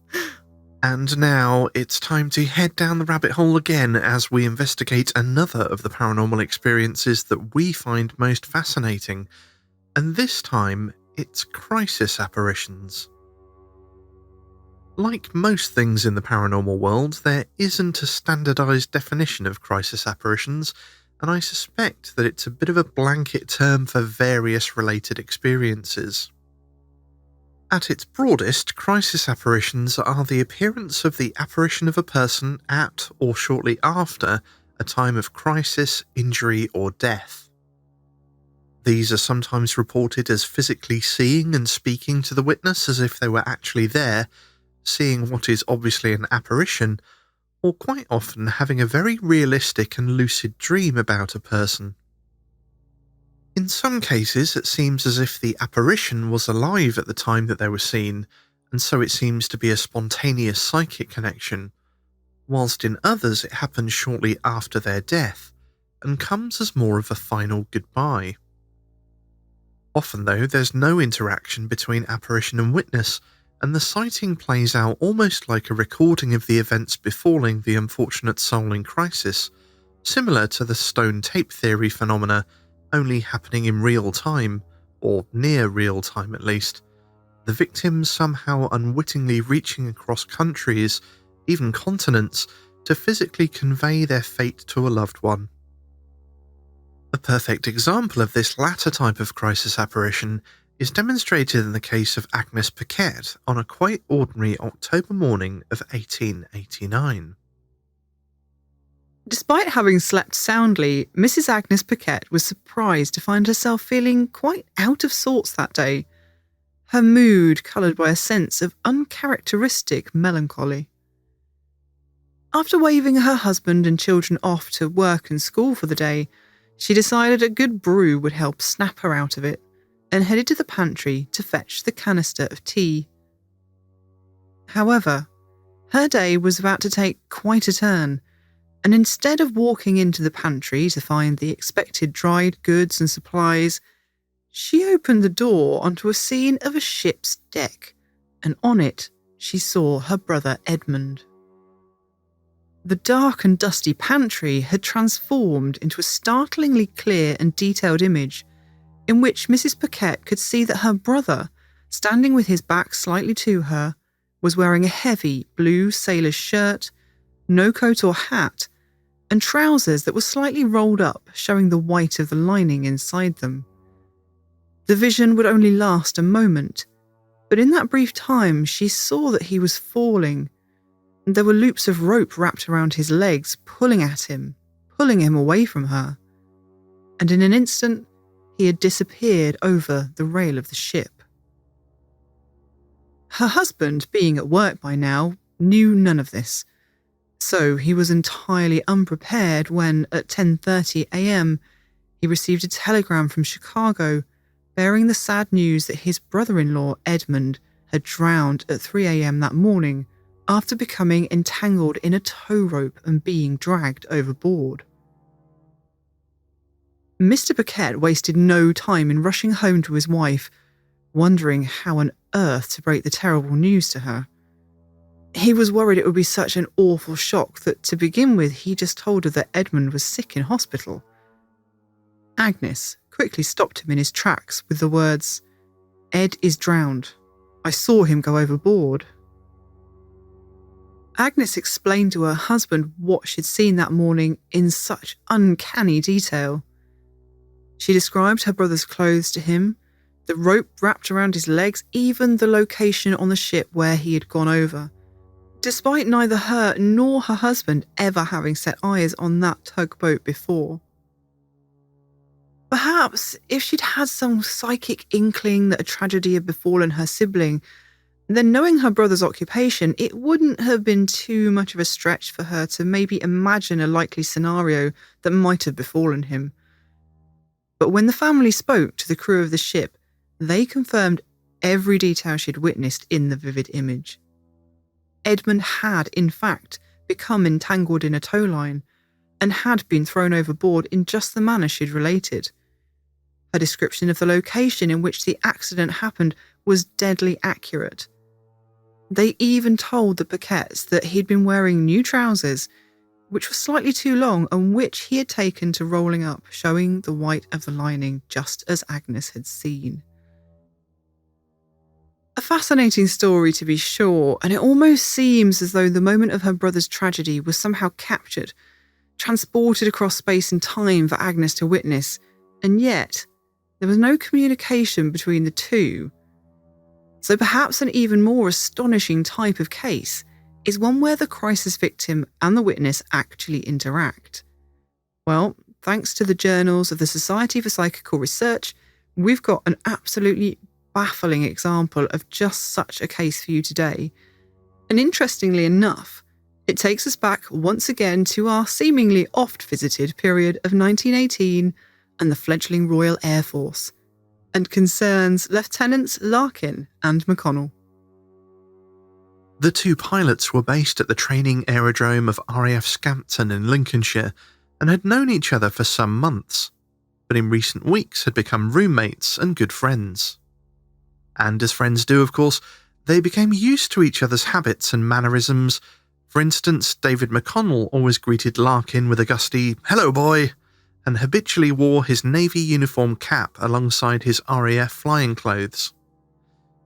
Speaker 3: And now it's time to head down the rabbit hole again as we investigate another of the paranormal experiences that we find most fascinating. And this time, it's crisis apparitions. Like most things in the paranormal world, there isn't a standardised definition of crisis apparitions, and I suspect that it's a bit of a blanket term for various related experiences. At its broadest, crisis apparitions are the appearance of the apparition of a person at or shortly after a time of crisis, injury, or death. These are sometimes reported as physically seeing and speaking to the witness as if they were actually there, seeing what is obviously an apparition, or quite often having a very realistic and lucid dream about a person. In some cases, it seems as if the apparition was alive at the time that they were seen, and so it seems to be a spontaneous psychic connection, whilst in others it happens shortly after their death, and comes as more of a final goodbye. Often, though, there's no interaction between apparition and witness, and the sighting plays out almost like a recording of the events befalling the unfortunate soul in crisis, similar to the stone tape theory phenomena, only happening in real time, or near real time at least, the victims somehow unwittingly reaching across countries, even continents, to physically convey their fate to a loved one. A perfect example of this latter type of crisis apparition is demonstrated in the case of Agnes Paquette on a quite ordinary October morning of 1889.
Speaker 2: Despite having slept soundly, Mrs. Agnes Paquette was surprised to find herself feeling quite out of sorts that day, her mood coloured by a sense of uncharacteristic melancholy. After waving her husband and children off to work and school for the day, she decided a good brew would help snap her out of it, and headed to the pantry to fetch the canister of tea. However, her day was about to take quite a turn, and instead of walking into the pantry to find the expected dried goods and supplies, she opened the door onto a scene of a ship's deck, and on it she saw her brother Edmund. The dark and dusty pantry had transformed into a startlingly clear and detailed image in which Mrs. Paquette could see that her brother, standing with his back slightly to her, was wearing a heavy blue sailor's shirt, no coat or hat, and trousers that were slightly rolled up, showing the white of the lining inside them. The vision would only last a moment, but in that brief time she saw that he was falling, and there were loops of rope wrapped around his legs, pulling at him, pulling him away from her. And in an instant, he had disappeared over the rail of the ship. Her husband, being at work by now, knew none of this, So he was entirely unprepared when, at 10:30 a.m., he received a telegram from Chicago bearing the sad news that his brother-in-law, Edmund, had drowned at 3 a.m. that morning after becoming entangled in a tow rope and being dragged overboard. Mr. Paquette wasted no time in rushing home to his wife, wondering how on earth to break the terrible news to her. He was worried it would be such an awful shock that, to begin with, he just told her that Edmund was sick in hospital. Agnes quickly stopped him in his tracks with the words, "Ed is drowned. I saw him go overboard." Agnes explained to her husband what she'd seen that morning in such uncanny detail. She described her brother's clothes to him, the rope wrapped around his legs, even the location on the ship where he had gone over, despite neither her nor her husband ever having set eyes on that tugboat before. Perhaps if she'd had some psychic inkling that a tragedy had befallen her sibling, then knowing her brother's occupation, it wouldn't have been too much of a stretch for her to maybe imagine a likely scenario that might have befallen him. But when the family spoke to the crew of the ship, they confirmed every detail she'd witnessed in the vivid image. Edmund had, in fact, become entangled in a tow line and had been thrown overboard in just the manner she'd related. Her description of the location in which the accident happened was deadly accurate. They even told the Paquettes that he'd been wearing new trousers, which were slightly too long and which he had taken to rolling up, showing the white of the lining, just as Agnes had seen. A fascinating story, to be sure, and it almost seems as though the moment of her brother's tragedy was somehow captured, transported across space and time for Agnes to witness, and yet there was no communication between the two. So perhaps an even more astonishing type of case is one where the crisis victim and the witness actually interact. Well, thanks to the journals of the Society for Psychical Research, we've got an absolutely baffling example of just such a case for you today. And interestingly enough, it takes us back once again to our seemingly oft-visited period of 1918 and the fledgling Royal Air Force, and concerns Lieutenants Larkin and Mcconnell.
Speaker 3: The two pilots were based at the training aerodrome of RAF Scampton in Lincolnshire and had known each other for some months, but in recent weeks had become roommates and good friends. And as friends do, of course, they became used to each other's habits and mannerisms. For instance, David Mcconnell always greeted Larkin with a gusty "Hello, boy," and habitually wore his Navy uniform cap alongside his RAF flying clothes.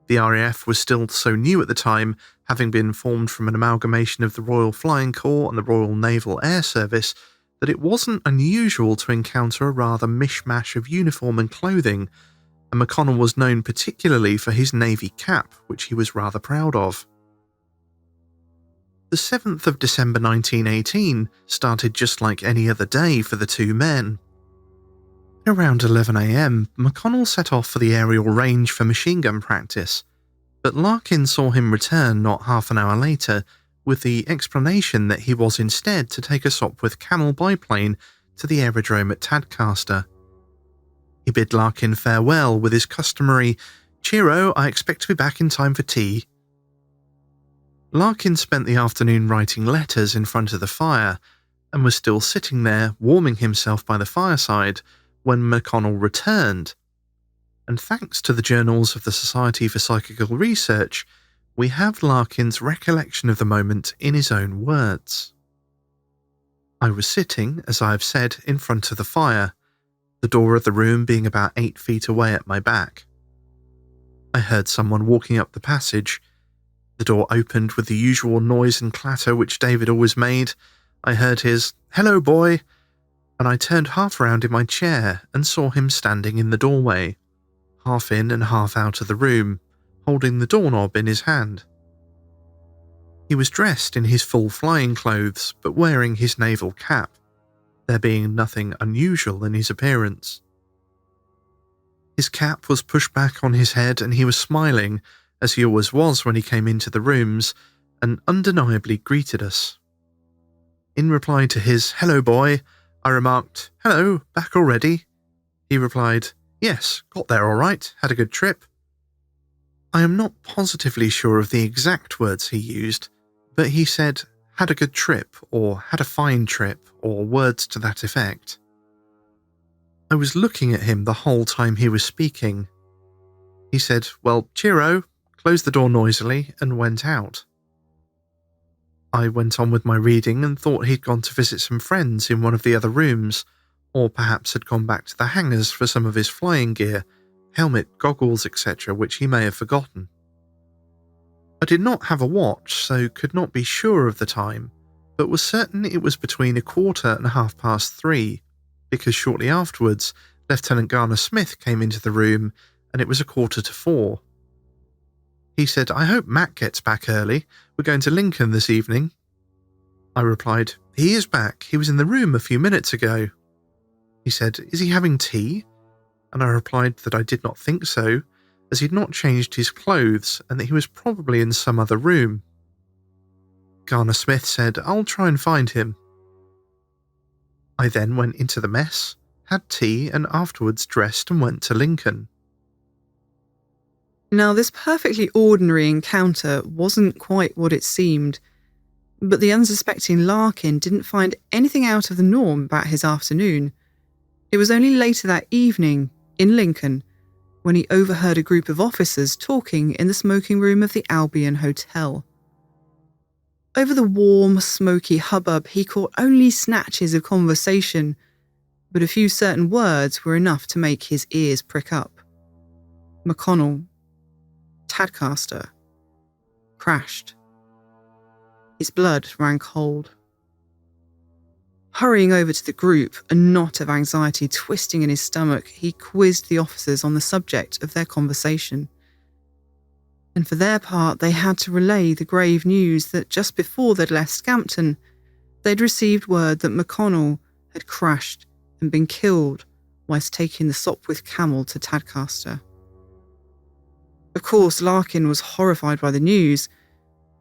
Speaker 3: The RAF was still so new at the time, having been formed from an amalgamation of the Royal Flying Corps and the Royal Naval Air Service, that it wasn't unusual to encounter a rather mishmash of uniform and clothing, and Mcconnell was known particularly for his Navy cap, which he was rather proud of. The 7th of December 1918 started just like any other day for the two men. Around 11 a.m, Mcconnell set off for the aerial range for machine gun practice, but Larkin saw him return not half an hour later with the explanation that he was instead to take a Sopwith Camel biplane to the aerodrome at Tadcaster. He bid Larkin farewell with his customary "Cheero, I expect to be back in time for tea." Larkin spent the afternoon writing letters in front of the fire and was still sitting there warming himself by the fireside when Mcconnell returned. And thanks to the journals of the Society for Psychical Research, we have Larkin's recollection of the moment in his own words. "I was sitting, as I have said, in front of the fire, the door of the room being about 8 feet away at my back. I heard someone walking up the passage. The door opened with the usual noise and clatter which David always made. I heard his 'Hello, boy,' and I turned half round in my chair and saw him standing in the doorway, half in and half out of the room, holding the doorknob in his hand. He was dressed in his full flying clothes, but wearing his naval cap, there being nothing unusual in his appearance. His cap was pushed back on his head and he was smiling, as he always was when he came into the rooms, and undeniably greeted us. In reply to his "Hello, boy," I remarked, "Hello, back already?" He replied, "Yes, got there all right, had a good trip." I am not positively sure of the exact words he used, but he said, "had a good trip," or "had a fine trip," or words to that effect. I was looking at him the whole time he was speaking. He said, "Well, cheero," closed the door noisily, and went out. I went on with my reading and thought he'd gone to visit some friends in one of the other rooms, or perhaps had gone back to the hangars for some of his flying gear, helmet, goggles, etc., which he may have forgotten. I did not have a watch, so could not be sure of the time, but was certain it was between 1:15 and 3:30, because shortly afterwards, Lieutenant Garner-Smith came into the room and it was 4:45. He said, "I hope Mac gets back early. We're going to Lincoln this evening." I replied, "He is back. He was in the room a few minutes ago." He said, "Is he having tea?" And I replied that I did not think so, as he'd not changed his clothes and that he was probably in some other room. Garner-Smith said, "I'll try and find him." I then went into the mess, had tea, and afterwards dressed and went to Lincoln.
Speaker 2: Now, this perfectly ordinary encounter wasn't quite what it seemed, but the unsuspecting Larkin didn't find anything out of the norm about his afternoon. It was only later that evening, in Lincoln, when he overheard a group of officers talking in the smoking room of the Albion Hotel. Over the warm, smoky hubbub, he caught only snatches of conversation, but a few certain words were enough to make his ears prick up. Mcconnell, Tadcaster, crashed. His blood ran cold. Hurrying over to the group, a knot of anxiety twisting in his stomach, he quizzed the officers on the subject of their conversation. And for their part, they had to relay the grave news that just before they'd left Scampton, they'd received word that Mcconnell had crashed and been killed whilst taking the Sopwith camel to Tadcaster. Of course, Larkin was horrified by the news,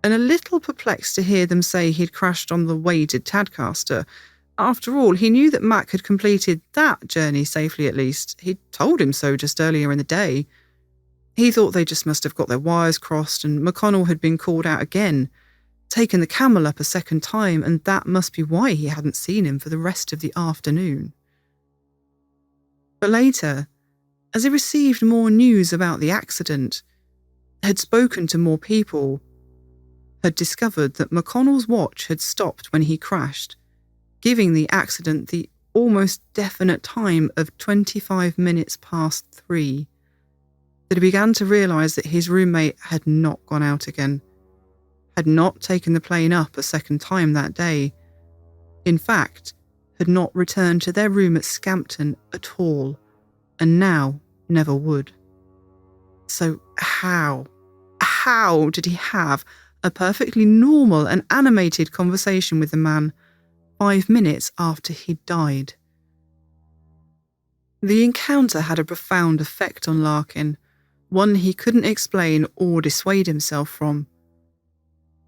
Speaker 2: and a little perplexed to hear them say he'd crashed on the way to Tadcaster. After all, he knew that Mac had completed that journey safely at least. He'd told him so just earlier in the day. He thought they just must have got their wires crossed and Mcconnell had been called out again, taken the camel up a second time, and that must be why he hadn't seen him for the rest of the afternoon. But later, as he received more news about the accident, had spoken to more people, had discovered that Mcconnell's watch had stopped when he crashed, giving the accident the almost definite time of 25 minutes past 3, that he began to realise that his roommate had not gone out again, had not taken the plane up a second time that day, in fact, had not returned to their room at Scampton at all, and now never would. So how did he have a perfectly normal and animated conversation with the man 5 minutes after he'd died? The encounter had a profound effect on Larkin, one he couldn't explain or dissuade himself from.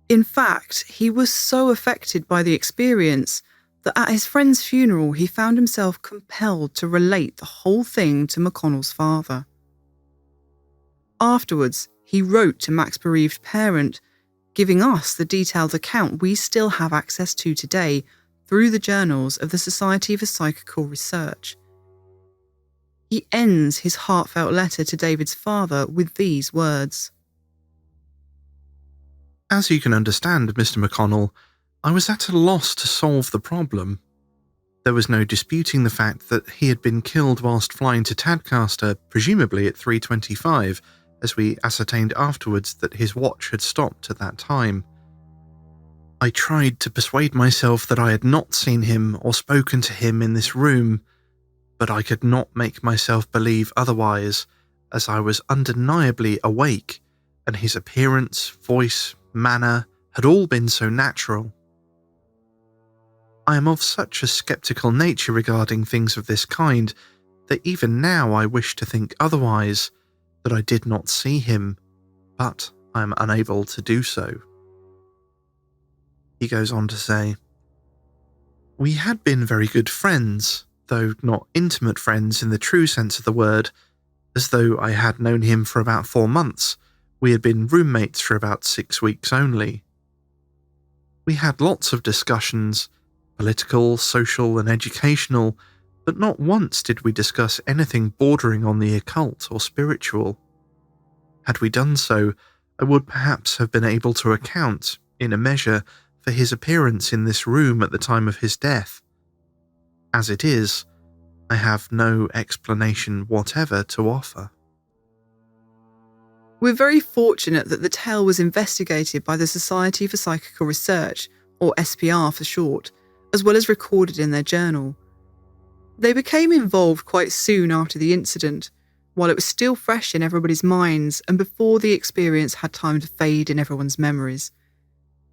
Speaker 2: In fact, he was so affected by the experience that at his friend's funeral he found himself compelled to relate the whole thing to Mcconnell's father. Afterwards, he wrote to Mac's bereaved parent, giving us the detailed account we still have access to today through the journals of the Society for Psychical Research. He ends his heartfelt letter to David's father with these words.
Speaker 3: "As you can understand, Mr. Mcconnell, I was at a loss to solve the problem. There was no disputing the fact that he had been killed whilst flying to Tadcaster, presumably at 3:25, as we ascertained afterwards that his watch had stopped at that time. I tried to persuade myself that I had not seen him or spoken to him in this room, but I could not make myself believe otherwise, as I was undeniably awake, and his appearance, voice, manner had all been so natural. I am of such a sceptical nature regarding things of this kind that even now I wish to think otherwise, that I did not see him, but I am unable to do so." He goes on to say, We had been very good friends, though not intimate friends in the true sense of the word, as though I had known him for about 4 months. We had been roommates for about 6 weeks only. We had lots of discussions, political, social, and educational, but not once did we discuss anything bordering on the occult or spiritual. Had we done so, I would perhaps have been able to account, in a measure, for his appearance in this room at the time of his death. As it is, I have no explanation whatever to offer.
Speaker 2: We're very fortunate that the tale was investigated by the Society for Psychical Research, or SPR for short, as well as recorded in their journal. They became involved quite soon after the incident, while it was still fresh in everybody's minds and before the experience had time to fade in everyone's memories.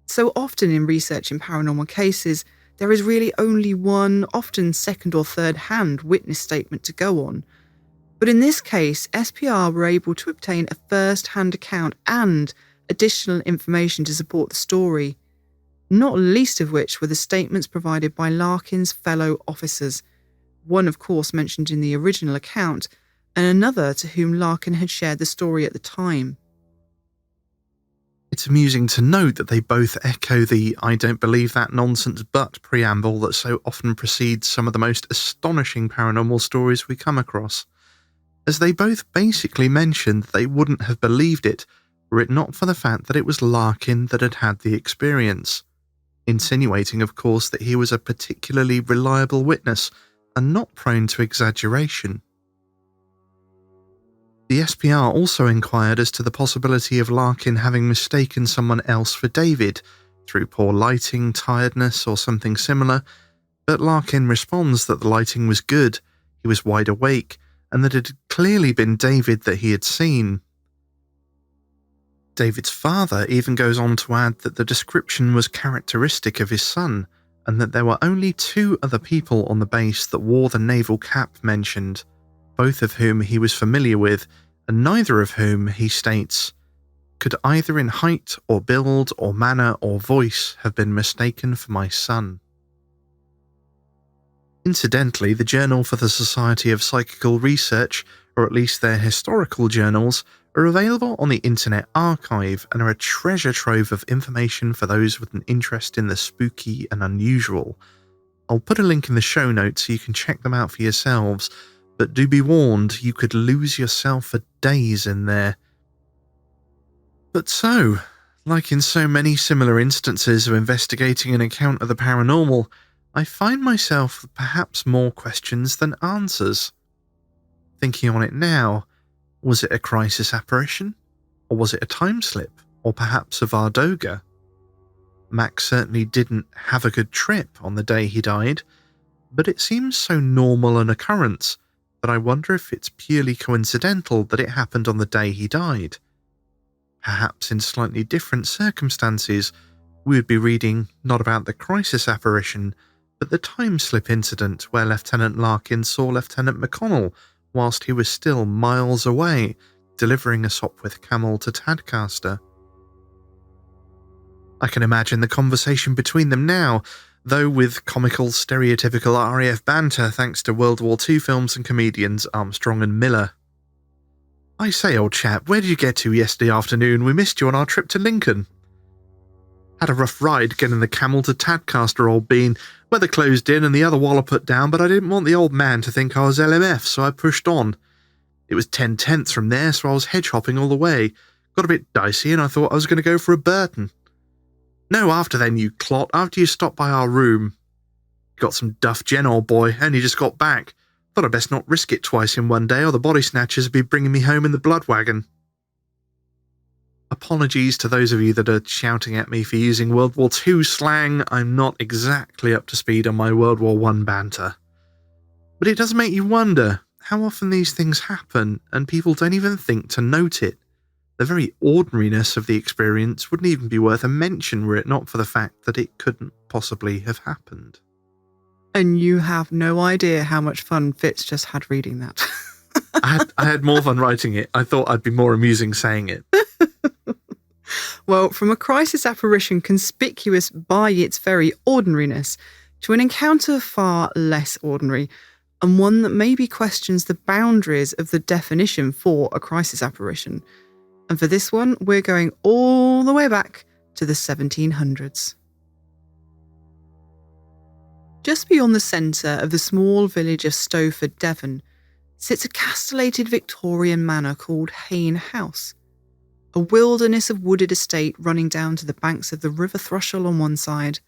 Speaker 2: So often in researching paranormal cases, there is really only one, often second or third hand witness statement to go on. But in this case, SPR were able to obtain a first-hand account and additional information to support the story, not least of which were the statements provided by Larkin's fellow officers, one of course mentioned in the original account, and another to whom Larkin had shared the story at the time.
Speaker 3: It's amusing to note that they both echo the "I don't believe that nonsense but" preamble that so often precedes some of the most astonishing paranormal stories we come across, as they both basically mentioned that they wouldn't have believed it were it not for the fact that it was Larkin that had had the experience, insinuating of course that he was a particularly reliable witness and not prone to exaggeration. The SPR also inquired as to the possibility of Larkin having mistaken someone else for David, through poor lighting, tiredness, or something similar, but Larkin responds that the lighting was good, he was wide awake, and that it had clearly been David that he had seen. David's father even goes on to add that the description was characteristic of his son, and that there were only 2 other people on the base that wore the naval cap mentioned, both of whom he was familiar with, and neither of whom, he states, could either in height or build or manner or voice have been mistaken for my son. Incidentally, the Journal for the Society of Psychical Research, or at least their historical journals, are available on the Internet Archive and are a treasure trove of information for those with an interest in the spooky and unusual. I'll put a link in the show notes so you can check them out for yourselves, but do be warned, you could lose yourself for days in there. But so, like in so many similar instances of investigating an account of the paranormal, I find myself with perhaps more questions than answers. Thinking on it now, was it a crisis apparition? Or was it a time slip? Or perhaps a Vardoga? Max certainly didn't have a good trip on the day he died, but it seems so normal an occurrence that I wonder if it's purely coincidental that it happened on the day he died. Perhaps in slightly different circumstances, we would be reading not about the crisis apparition, but the time slip incident where Lieutenant Larkin saw Lieutenant Mcconnell whilst he was still miles away, delivering a Sopwith camel to Tadcaster. I can imagine the conversation between them now, though with comical, stereotypical RAF banter thanks to World War II films and comedians Armstrong and Miller. I say, old chap, where did you get to yesterday afternoon? We missed you on our trip to Lincoln. Had a rough ride getting the camel to Tadcaster, old bean. Weather closed in and the other wallet put down, but I didn't want the old man to think I was LMF, so I pushed on. It was 10/10 from there, so I was hedge hopping all the way. Got a bit dicey and I thought I was going to go for a Burton. No, after then, you clot, after you stopped by our room. Got some duff gen, old boy, only just got back. Thought I'd best not risk it twice in one day, or the body snatchers would be bringing me home in the blood wagon. Apologies to those of you that are shouting at me for using World War II slang. I'm not exactly up to speed on my World War I banter. But it does make you wonder how often these things happen and people don't even think to note it. The very ordinariness of the experience wouldn't even be worth a mention were it not for the fact that it couldn't possibly have happened.
Speaker 2: And you have no idea how much fun Fitz just had reading that.
Speaker 3: I had more fun writing it. I thought I'd be more amusing saying it.
Speaker 2: Well, from a crisis apparition conspicuous by its very ordinariness to an encounter far less ordinary, and one that maybe questions the boundaries of the definition for a crisis apparition. And for this one, we're going all the way back to the 1700s. Just beyond the centre of the small village of Stowford, Devon, sits a castellated Victorian manor called Hayne House, a wilderness of wooded estate running down to the banks of the River Thrushell on one side,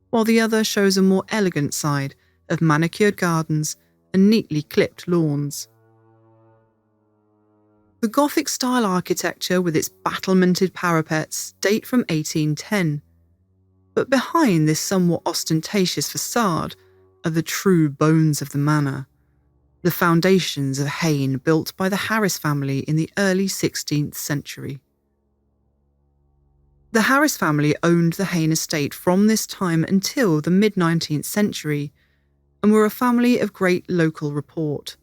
Speaker 2: while the other shows a more elegant side of manicured gardens and neatly clipped lawns. The Gothic-style architecture with its battlemented parapets date from 1810, but behind this somewhat ostentatious facade are the true bones of the manor, the foundations of Hayne built by the Harris family in the early 16th century. The Harris family owned the Hayne estate from this time until the mid-19th century and were a family of great local report.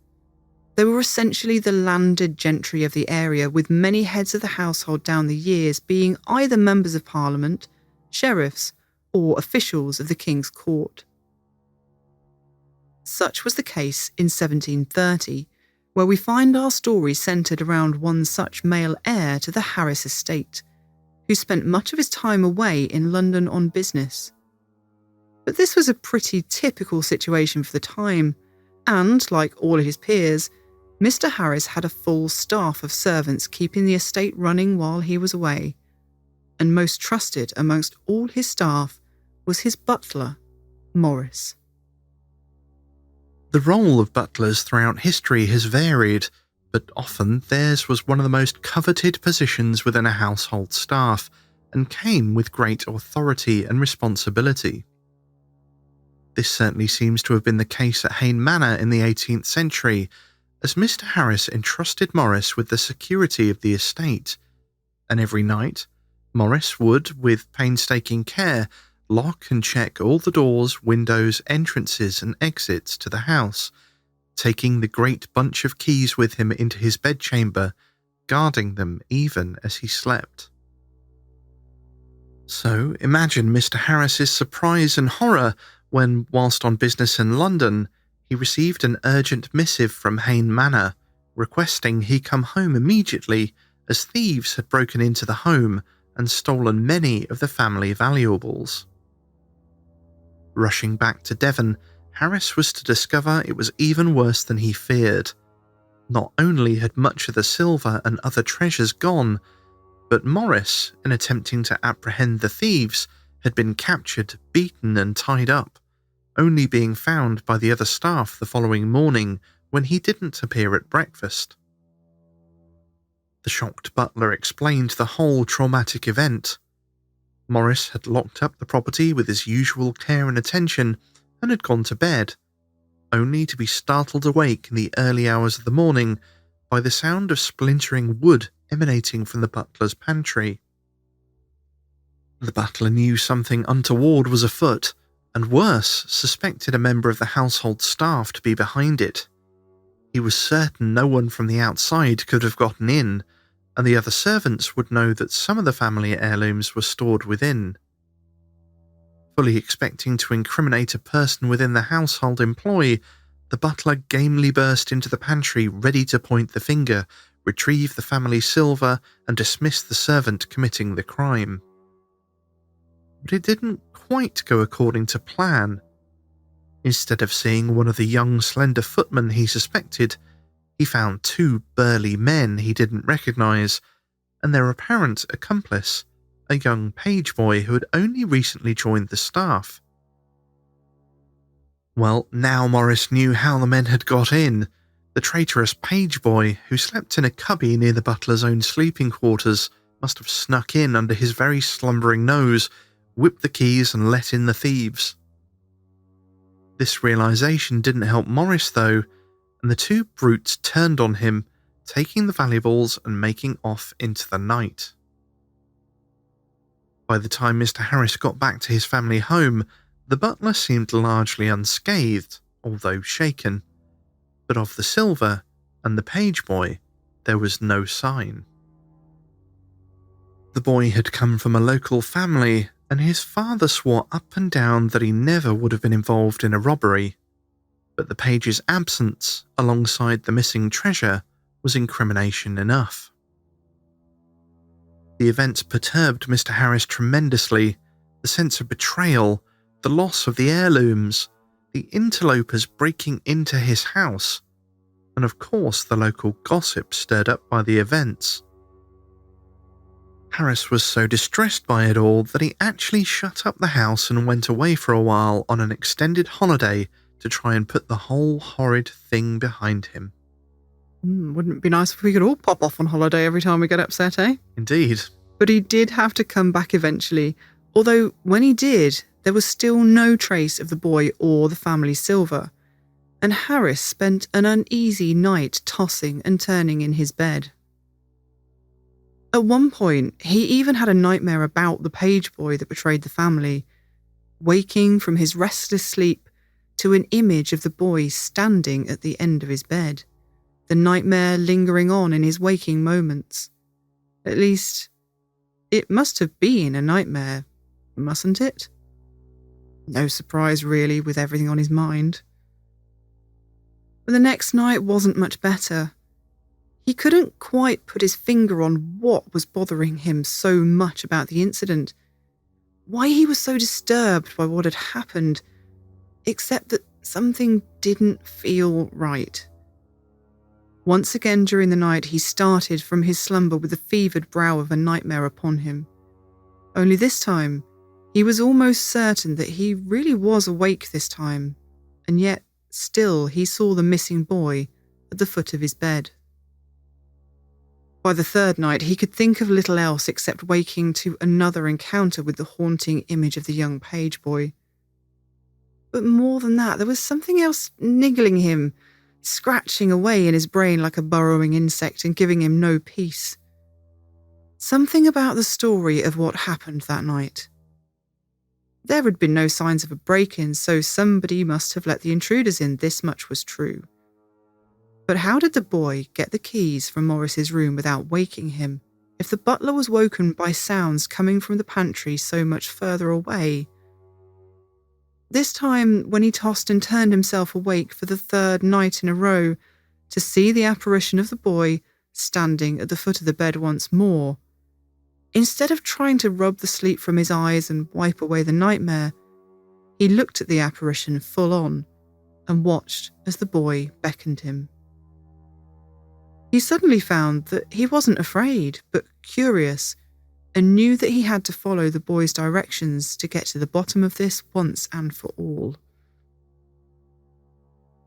Speaker 2: They were essentially the landed gentry of the area, with many heads of the household down the years being either members of Parliament, sheriffs, or officials of the King's Court. Such was the case in 1730, where we find our story centred around one such male heir to the Harris estate, who spent much of his time away in London on business. But this was a pretty typical situation for the time, and, like all of his peers, Mr. Harris had a full staff of servants keeping the estate running while he was away, and most trusted amongst all his staff was his butler, Morris.
Speaker 3: The role of butlers throughout history has varied, but often theirs was one of the most coveted positions within a household staff and came with great authority and responsibility. This certainly seems to have been the case at Hayne Manor in the 18th century, as Mr. Harris entrusted Morris with the security of the estate, and every night, Morris would, with painstaking care, lock and check all the doors, windows, entrances and exits to the house, taking the great bunch of keys with him into his bedchamber, guarding them even as he slept. So imagine Mr. Harris's surprise and horror when, whilst on business in London, he received an urgent missive from Hayne Manor requesting he come home immediately, as thieves had broken into the home and stolen many of the family valuables. Rushing back to Devon, Harris was to discover it was even worse than he feared. Not only had much of the silver and other treasures gone, but Morris, in attempting to apprehend the thieves, had been captured, beaten and tied up, only being found by the other staff the following morning when he didn't appear at breakfast. The shocked butler explained the whole traumatic event. Morris had locked up the property with his usual care and attention and had gone to bed, only to be startled awake in the early hours of the morning by the sound of splintering wood emanating from the butler's pantry. The butler knew something untoward was afoot, and worse, suspected a member of the household staff to be behind it. He was certain no one from the outside could have gotten in, and the other servants would know that some of the family heirlooms were stored within. Fully expecting to incriminate a person within the household employ, the butler gamely burst into the pantry ready to point the finger, retrieve the family silver, and dismiss the servant committing the crime. But it didn't quite go according to plan. Instead of seeing one of the young slender footmen he suspected, he found two burly men he didn't recognise, and their apparent accomplice, a young page boy who had only recently joined the staff. Well, now Morris knew how the men had got in. The traitorous page boy, who slept in a cubby near the butler's own sleeping quarters, must have snuck in under his very slumbering nose, whipped the keys and let in the thieves. This realisation didn't help Morris though, and the two brutes turned on him, taking the valuables and making off into the night. By the time Mr. Harris got back to his family home, the butler seemed largely unscathed, although shaken, but of the silver and the page boy there was no sign. The boy had come from a local family, and his father swore up and down that he never would have been involved in a robbery. But the page's absence, alongside the missing treasure, was incrimination enough. The events perturbed Mr. Harris tremendously. The sense of betrayal, the loss of the heirlooms, the interlopers breaking into his house, and of course the local gossip stirred up by the events. Harris was so distressed by it all that he actually shut up the house and went away for a while on an extended holiday to try and put the whole horrid thing behind him.
Speaker 2: Wouldn't it be nice if we could all pop off on holiday every time we get upset, eh?
Speaker 3: Indeed.
Speaker 2: But he did have to come back eventually, although when he did, there was still no trace of the boy or the family silver, and Harris spent an uneasy night tossing and turning in his bed. At one point, he even had a nightmare about the page boy that betrayed the family, waking from his restless sleep to an image of the boy standing at the end of his bed, the nightmare lingering on in his waking moments. At least, it must have been a nightmare, mustn't it? No surprise, really, with everything on his mind. But the next night wasn't much better. He couldn't quite put his finger on what was bothering him so much about the incident, why he was so disturbed by what had happened, except that something didn't feel right. Once again during the night, he started from his slumber with the fevered brow of a nightmare upon him. Only this time, he was almost certain that he really was awake this time, and yet still he saw the missing boy at the foot of his bed. By the third night, he could think of little else except waking to another encounter with the haunting image of the young page boy. But more than that, there was something else niggling him, scratching away in his brain like a burrowing insect and giving him no peace. Something about the story of what happened that night. There had been no signs of a break-in, so somebody must have let the intruders in, this much was true. But how did the boy get the keys from Morris's room without waking him, if the butler was woken by sounds coming from the pantry so much further away? This time, when he tossed and turned himself awake for the third night in a row, to see the apparition of the boy standing at the foot of the bed once more, instead of trying to rub the sleep from his eyes and wipe away the nightmare, he looked at the apparition full on and watched as the boy beckoned him. He suddenly found that he wasn't afraid, but curious, and knew that he had to follow the boy's directions to get to the bottom of this once and for all.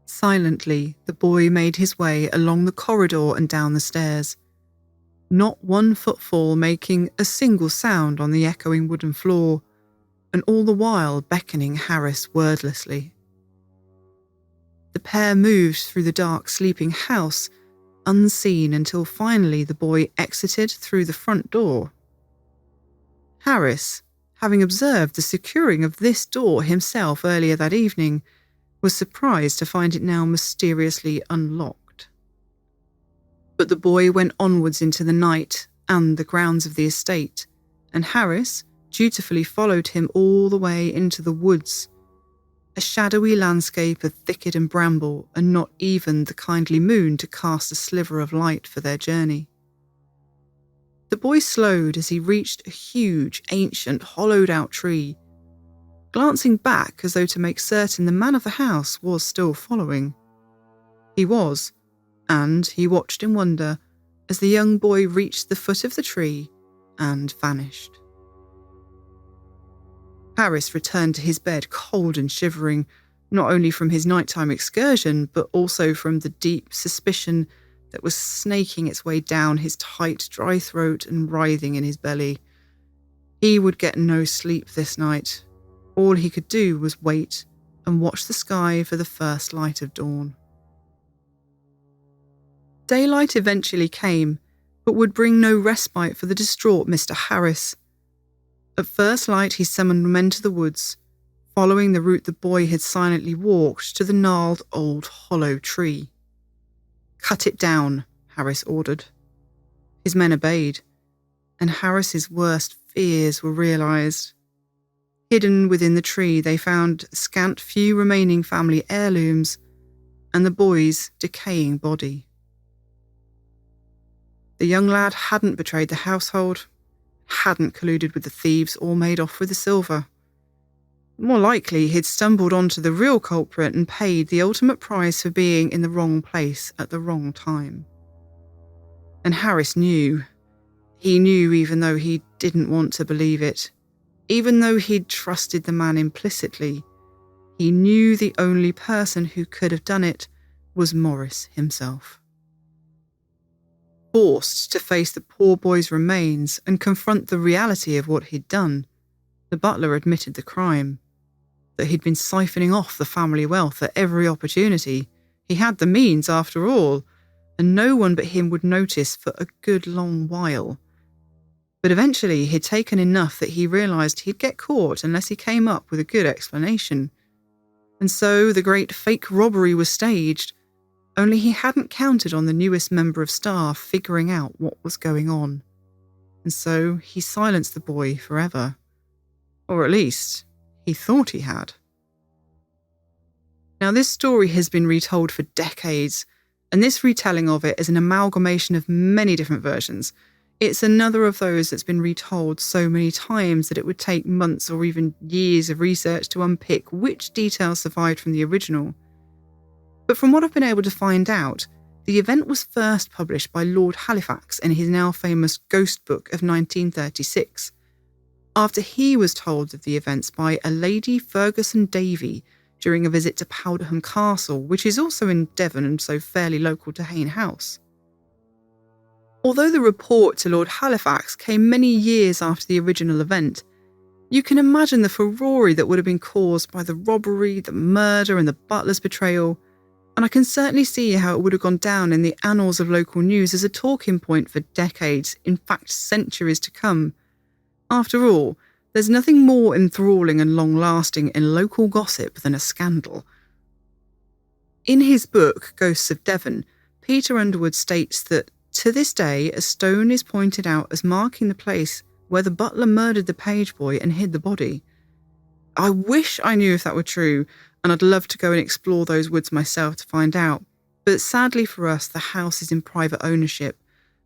Speaker 2: Silently, the boy made his way along the corridor and down the stairs, not one footfall making a single sound on the echoing wooden floor, and all the while beckoning Harris wordlessly. The pair moved through the dark sleeping house, unseen, until finally the boy exited through the front door. Harris, having observed the securing of this door himself earlier that evening, was surprised to find it now mysteriously unlocked. But the boy went onwards into the night and the grounds of the estate, and Harris dutifully followed him all the way into the woods, a shadowy landscape of thicket and bramble, and not even the kindly moon to cast a sliver of light for their journey. The boy slowed as he reached a huge, ancient, hollowed-out tree, glancing back as though to make certain the man of the house was still following. He was, and he watched in wonder as the young boy reached the foot of the tree and vanished. Harris returned to his bed cold and shivering, not only from his nighttime excursion, but also from the deep suspicion that was snaking its way down his tight, dry throat and writhing in his belly. He would get no sleep this night. All he could do was wait and watch the sky for the first light of dawn. Daylight eventually came, but would bring no respite for the distraught Mr. Harris. At first light, he summoned men to the woods, following the route the boy had silently walked to the gnarled old hollow tree. "Cut it down," Harris ordered. His men obeyed, and Harris's worst fears were realised. Hidden within the tree, they found scant few remaining family heirlooms and the boy's decaying body. The young lad hadn't betrayed the household, hadn't colluded with the thieves or made off with the silver. More likely, he'd stumbled onto the real culprit and paid the ultimate price for being in the wrong place at the wrong time. And Harris knew. He knew even though he didn't want to believe it. Even though he'd trusted the man implicitly, he knew the only person who could have done it was Morris himself. Forced to face the poor boy's remains and confront the reality of what he'd done, the butler admitted the crime. That he'd been siphoning off the family wealth at every opportunity. He had the means, after all, and no one but him would notice for a good long while. But eventually he'd taken enough that he realised he'd get caught unless he came up with a good explanation. And so the great fake robbery was staged, only he hadn't counted on the newest member of staff figuring out what was going on. And so he silenced the boy forever. Or at least, he thought he had. Now, this story has been retold for decades, and this retelling of it is an amalgamation of many different versions. It's another of those that's been retold so many times that it would take months or even years of research to unpick which details survived from the original. But from what I've been able to find out, the event was first published by Lord Halifax in his now famous Ghost Book of 1936, after he was told of the events by a Lady Ferguson Davy during a visit to Powderham Castle, which is also in Devon and so fairly local to Hayne House. Although the report to Lord Halifax came many years after the original event, you can imagine the furore that would have been caused by the robbery, the murder and the butler's betrayal, and I can certainly see how it would have gone down in the annals of local news as a talking point for decades, in fact centuries to come. After all, there's nothing more enthralling and long-lasting in local gossip than a scandal. In his book, Ghosts of Devon, Peter Underwood states that, to this day, a stone is pointed out as marking the place where the butler murdered the page boy and hid the body. I wish I knew if that were true, and I'd love to go and explore those woods myself to find out, but sadly for us, the house is in private ownership,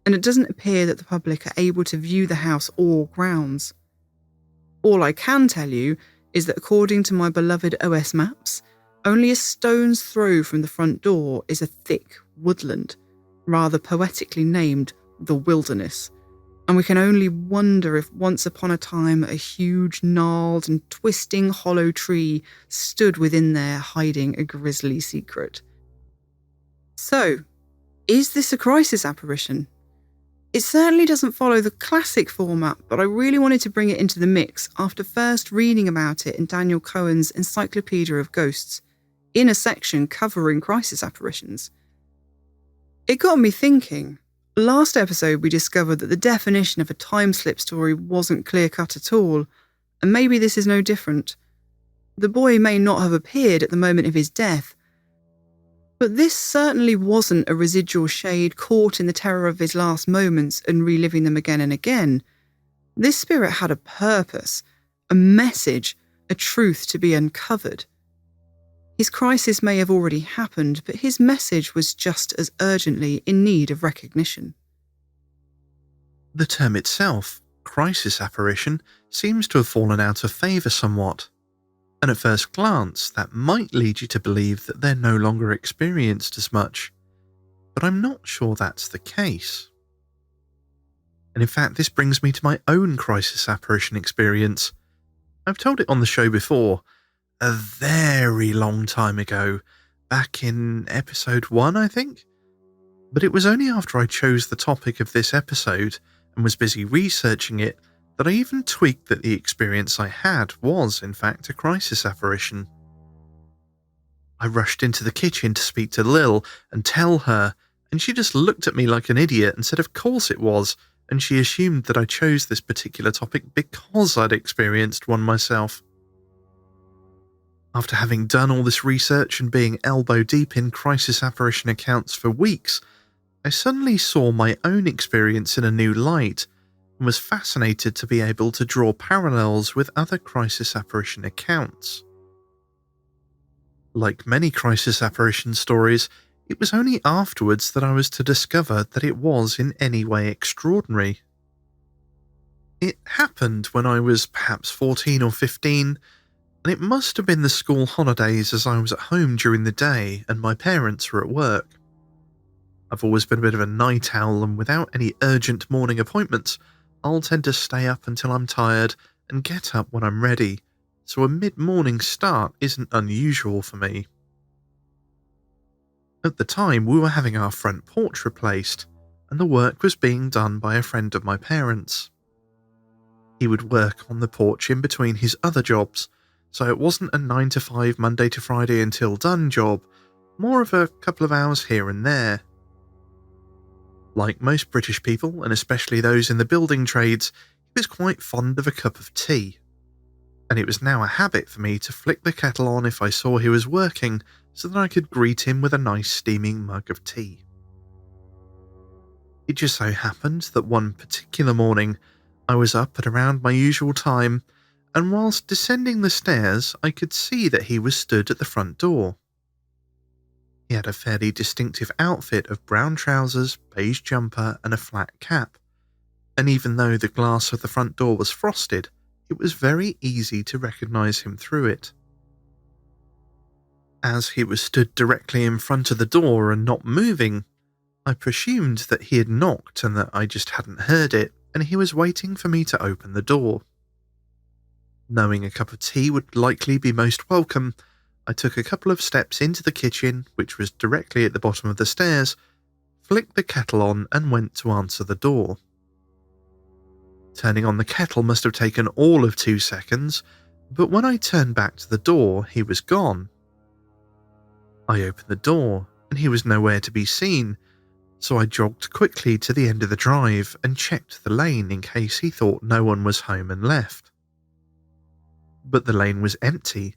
Speaker 2: and it doesn't appear that the public are able to view the house or grounds. All I can tell you is that according to my beloved OS maps, only a stone's throw from the front door is a thick woodland, rather poetically named the Wilderness, and we can only wonder if once upon a time a huge gnarled and twisting hollow tree stood within there hiding a grisly secret. So, is this a crisis apparition? It certainly doesn't follow the classic format, but I really wanted to bring it into the mix after first reading about it in Daniel Cohen's Encyclopedia of Ghosts, in a section covering crisis apparitions. It got me thinking. Last episode we discovered that the definition of a time slip story wasn't clear-cut at all, and maybe this is no different. The boy may not have appeared at the moment of his death, but this certainly wasn't a residual shade caught in the terror of his last moments and reliving them again and again. This spirit had a purpose, a message, a truth to be uncovered. His crisis may have already happened, but his message was just as urgently in need of recognition.
Speaker 3: The term itself, crisis apparition, seems to have fallen out of favour somewhat. And at first glance, that might lead you to believe that they're no longer experienced as much. But I'm not sure that's the case. And in fact, this brings me to my own crisis apparition experience. I've told it on the show before, a very long time ago, back in episode 1, I think. But it was only after I chose the topic of this episode and was busy researching it that I even tweaked that the experience I had was, in fact, a crisis apparition. I rushed into the kitchen to speak to Lil and tell her, and she just looked at me like an idiot and said of course it was, and she assumed that I chose this particular topic because I'd experienced one myself. After having done all this research and being elbow deep in crisis apparition accounts for weeks, I suddenly saw my own experience in a new light, and was fascinated to be able to draw parallels with other crisis apparition accounts. Like many crisis apparition stories, it was only afterwards that I was to discover that it was in any way extraordinary. It happened when I was perhaps 14 or 15, and it must have been the school holidays as I was at home during the day and my parents were at work. I've always been a bit of a night owl, and without any urgent morning appointments, I'll tend to stay up until I'm tired and get up when I'm ready, so a mid-morning start isn't unusual for me. At the time, we were having our front porch replaced, and the work was being done by a friend of my parents. He would work on the porch in between his other jobs, so it wasn't a 9 to 5 Monday to Friday until done job, more of a couple of hours here and there. Like most British people, and especially those in the building trades, he was quite fond of a cup of tea, and it was now a habit for me to flick the kettle on if I saw he was working so that I could greet him with a nice steaming mug of tea. It just so happened that one particular morning I was up at around my usual time, and whilst descending the stairs I could see that he was stood at the front door. He had a fairly distinctive outfit of brown trousers, beige jumper and a flat cap, and even though the glass of the front door was frosted, it was very easy to recognise him through it. As he was stood directly in front of the door and not moving, I presumed that he had knocked and that I just hadn't heard it, and he was waiting for me to open the door. Knowing a cup of tea would likely be most welcome, I took a couple of steps into the kitchen, which was directly at the bottom of the stairs, flicked the kettle on and went to answer the door. Turning on the kettle must have taken all of 2 seconds, but when I turned back to the door, he was gone. I opened the door, and he was nowhere to be seen, so I jogged quickly to the end of the drive and checked the lane in case he thought no one was home and left. But the lane was empty,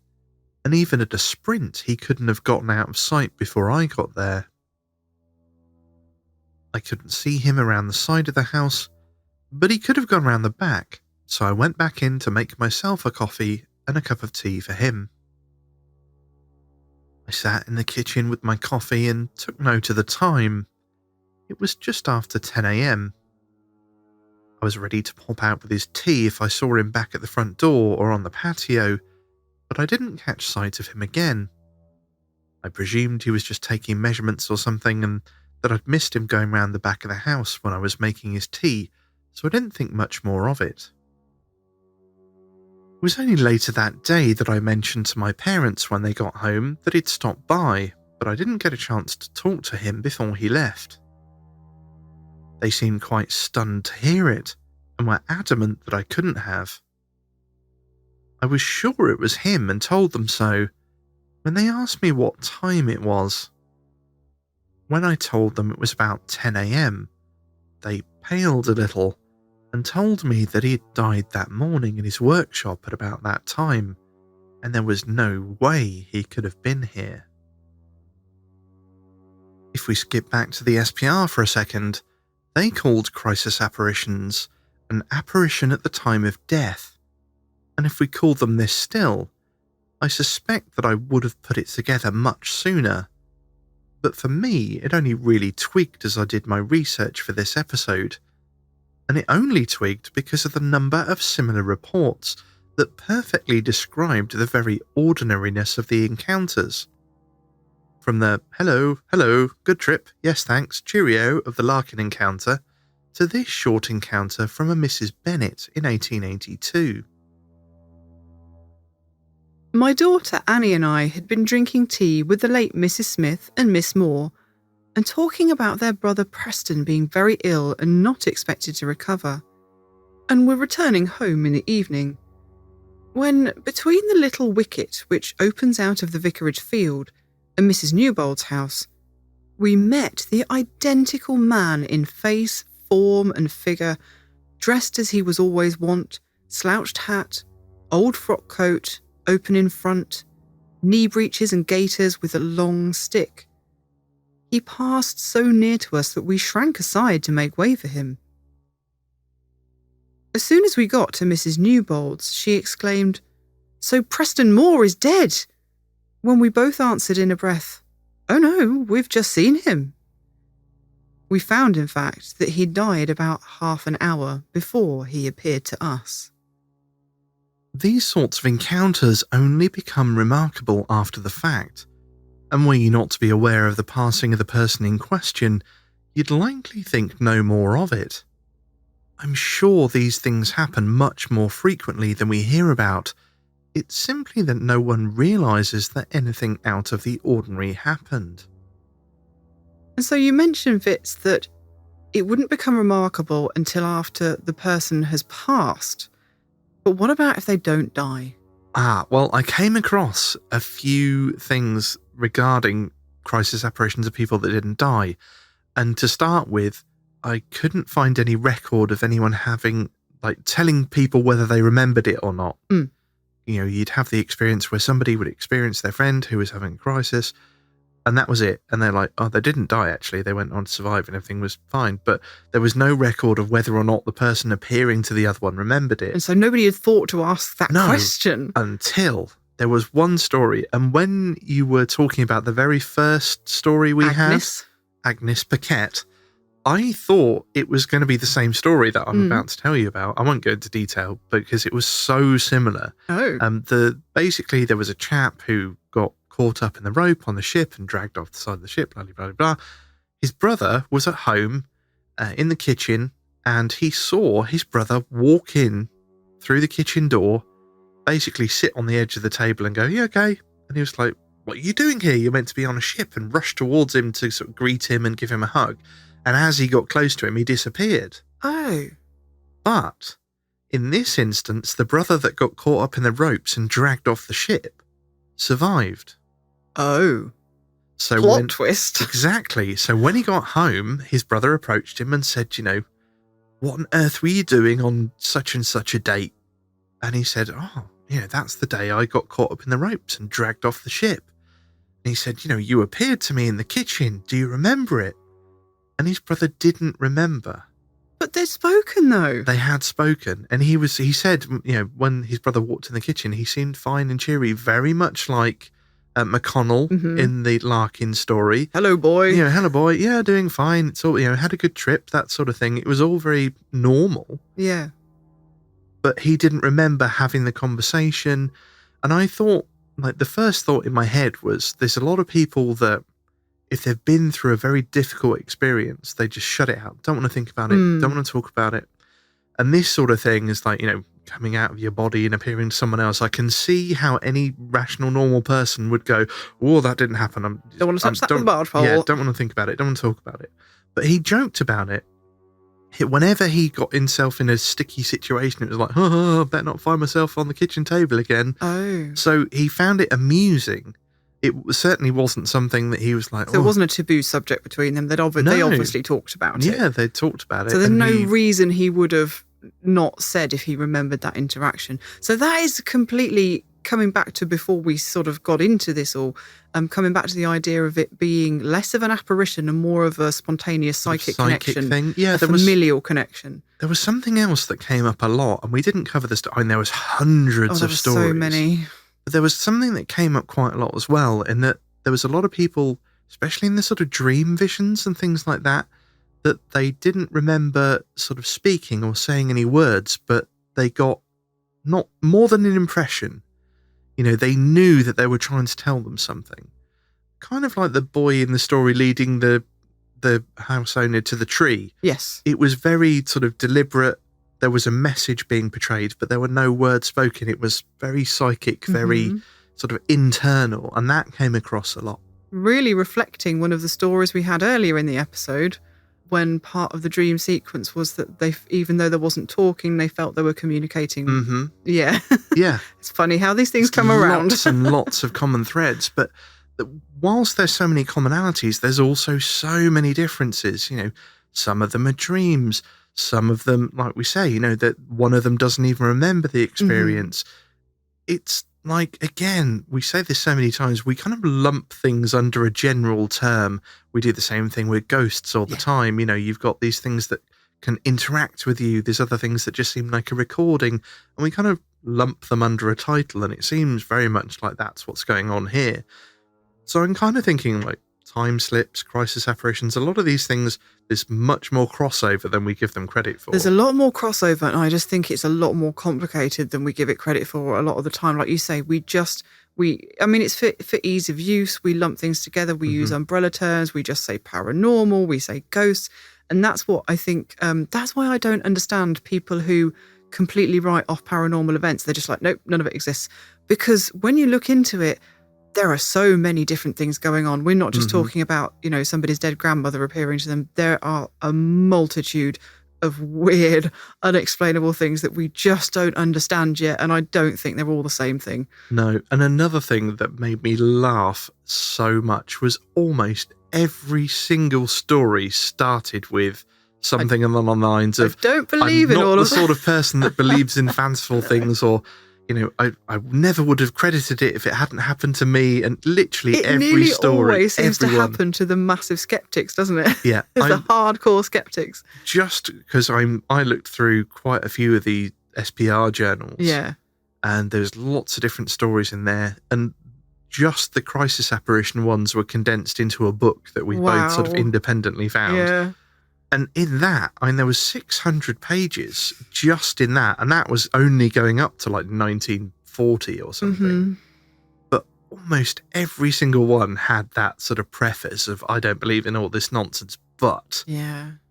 Speaker 3: and even at a sprint he couldn't have gotten out of sight before I got there. I couldn't see him around the side of the house, but he could have gone round the back, so I went back in to make myself a coffee and a cup of tea for him. I sat in the kitchen with my coffee and took note of the time. It was just after 10 a.m. I was ready to pop out with his tea if I saw him back at the front door or on the patio, but I didn't catch sight of him again. I presumed he was just taking measurements or something, and that I'd missed him going round the back of the house when I was making his tea, so I didn't think much more of it. It was only later that day that I mentioned to my parents when they got home that he'd stopped by, but I didn't get a chance to talk to him before he left. They seemed quite stunned to hear it, and were adamant that I couldn't have. I was sure it was him and told them so, when they asked me what time it was. When I told them it was about 10 a.m, they paled a little and told me that he had died that morning in his workshop at about that time, and there was no way he could have been here. If we skip back to the SPR for a second, they called crisis apparitions an apparition at the time of death, and if we call them this still, I suspect that I would have put it together much sooner. But for me, it only really twigged as I did my research for this episode, and it only twigged because of the number of similar reports that perfectly described the very ordinariness of the encounters. From the hello, good trip, yes thanks, cheerio of the Larkin encounter, to this short encounter from a Mrs. Bennett in 1882.
Speaker 2: My daughter Annie and I had been drinking tea with the late Mrs. Smith and Miss Moore, and talking about their brother Preston being very ill and not expected to recover, and were returning home in the evening, when between the little wicket which opens out of the vicarage field and Mrs. Newbold's house, we met the identical man in face, form and figure, dressed as he was always wont, slouched hat, old frock coat, open in front, knee breeches and gaiters with a long stick. He passed so near to us that we shrank aside to make way for him. As soon as we got to Mrs. Newbold's, she exclaimed, "So Preston Moore is dead!" When we both answered in a breath, "Oh no, we've just seen him." We found, in fact, that he died about half an hour before he appeared to us.
Speaker 3: These sorts of encounters only become remarkable after the fact, and were you not to be aware of the passing of the person in question, you'd likely think no more of it. I'm sure these things happen much more frequently than we hear about. It's simply that no one realises that anything out of the ordinary happened.
Speaker 2: And so you mentioned, Fitz, that it wouldn't become remarkable until after the person has passed. But what about if they don't die?
Speaker 3: Well, I came across a few things regarding crisis apparitions of people that didn't die. And to start with, I couldn't find any record of anyone having, telling people whether they remembered it or not.
Speaker 2: Mm.
Speaker 3: You'd have the experience where somebody would experience their friend who was having a crisis, and that was it. And they're like, oh, they didn't die, actually. They went on to survive and everything was fine. But there was no record of whether or not the person appearing to the other one remembered it.
Speaker 2: And so nobody had thought to ask that question.
Speaker 3: Until there was one story. And when you were talking about the very first story we had, Agnes Paquette, I thought it was going to be the same story that I'm about to tell you about. I won't go into detail because it was so similar.
Speaker 2: Oh.
Speaker 3: Basically, there was a chap who got caught up in the rope on the ship and dragged off the side of the ship, blah, blah, blah, blah. His brother was at home in the kitchen, and he saw his brother walk in through the kitchen door, basically sit on the edge of the table and go, "You okay?" And he was like, "What are you doing here? You're meant to be on a ship," and rushed towards him to sort of greet him and give him a hug. And as he got close to him, he disappeared.
Speaker 2: Oh.
Speaker 3: But in this instance, the brother that got caught up in the ropes and dragged off the ship survived.
Speaker 2: Oh.
Speaker 3: So
Speaker 2: Plot twist.
Speaker 3: Exactly. So when he got home, his brother approached him and said, "What on earth were you doing on such and such a date?" And he said, "Oh, that's the day I got caught up in the ropes and dragged off the ship." And he said, "You appeared to me in the kitchen. Do you remember it?" And his brother didn't remember.
Speaker 2: But they'd spoken, though.
Speaker 3: They had spoken. And he said, when his brother walked in the kitchen, he seemed fine and cheery, very much like Mcconnell in the Larkin story.
Speaker 2: "Hello, boy."
Speaker 3: "Hello, boy. Yeah, doing fine. It's all, had a good trip," that sort of thing. It was all very normal.
Speaker 2: Yeah.
Speaker 3: But he didn't remember having the conversation. And I thought, the first thought in my head was, there's a lot of people that, if they've been through a very difficult experience, they just shut it out. Don't want to think about it. Don't want to talk about it. And this sort of thing is coming out of your body and appearing to someone else. I can see how any rational, normal person would go, "Oh, that didn't happen.
Speaker 2: Don't want to touch that with a barge pole."
Speaker 3: Yeah, don't want to think about it. Don't want to talk about it. But he joked about it. Whenever he got himself in a sticky situation, it was like, "Oh, I better not find myself on the kitchen table again."
Speaker 2: Oh.
Speaker 3: So he found it amusing. It certainly wasn't something that he was like,
Speaker 2: So it wasn't a taboo subject between them. They obviously talked about it.
Speaker 3: Yeah, they talked about it.
Speaker 2: So there's no reason he would have not said if he remembered that interaction. So that is completely coming back to before we sort of got into this all, coming back to the idea of it being less of an apparition and more of a spontaneous psychic connection.
Speaker 3: Thing. Yeah,
Speaker 2: a familial connection.
Speaker 3: There was something else that came up a lot, and we didn't cover this. I mean, there was hundreds of stories.
Speaker 2: So many.
Speaker 3: But there was something that came up quite a lot as well, in that there was a lot of people, especially in the sort of dream visions and things like that they didn't remember sort of speaking or saying any words, but they got not more than an impression. They knew that they were trying to tell them something. Kind of like the boy in the story leading the house owner to the tree.
Speaker 2: Yes.
Speaker 3: It was very sort of deliberate. There was a message being portrayed, but there were no words spoken. It was very psychic, very sort of internal, and that came across a lot.
Speaker 2: Really reflecting one of the stories we had earlier in the episode, when part of the dream sequence was that they, even though there wasn't talking, they felt they were communicating.
Speaker 3: Mm-hmm.
Speaker 2: Yeah.
Speaker 3: Yeah.
Speaker 2: It's funny how these things come around.
Speaker 3: Lots and lots of common threads, but whilst there's so many commonalities, there's also so many differences. Some of them are dreams. Some of them, like we say, that one of them doesn't even remember the experience. It's again, we say this so many times, we kind of lump things under a general term. We do the same thing with ghosts all the time. You've got these things that can interact with you. There's other things that just seem like a recording, and we kind of lump them under a title, and it seems very much like that's what's going on here. So I'm kind of thinking like time slips, crisis apparitions, a lot of these things, there's much more crossover than we give them credit for.
Speaker 2: There's a lot more crossover, and I just think it's a lot more complicated than we give it credit for a lot of the time. Like you say, it's for ease of use. We lump things together. We use umbrella terms. We just say paranormal. We say ghosts. And that's what I think, that's why I don't understand people who completely write off paranormal events. They're just like, nope, none of it exists. Because when you look into it, there are so many different things going on. We're not just talking about, somebody's dead grandmother appearing to them. There are a multitude of weird, unexplainable things that we just don't understand yet. And I don't think they're all the same thing.
Speaker 3: No. And another thing that made me laugh so much was almost every single story started with something along the lines of,
Speaker 2: I don't believe in all of
Speaker 3: I'm not the sort of person that believes in fanciful things, or I never would have credited it if it hadn't happened to me. And literally every story,
Speaker 2: always seems to happen to the massive skeptics, doesn't it?
Speaker 3: Yeah,
Speaker 2: the hardcore skeptics.
Speaker 3: Just because I looked through quite a few of the SPR journals, and there's lots of different stories in there, and just the crisis apparition ones were condensed into a book that we both sort of independently found.
Speaker 2: Yeah.
Speaker 3: And in that, there was 600 pages just in that. And that was only going up to like 1940 or something. But almost every single one had that sort of preface of, I don't believe in all this nonsense, but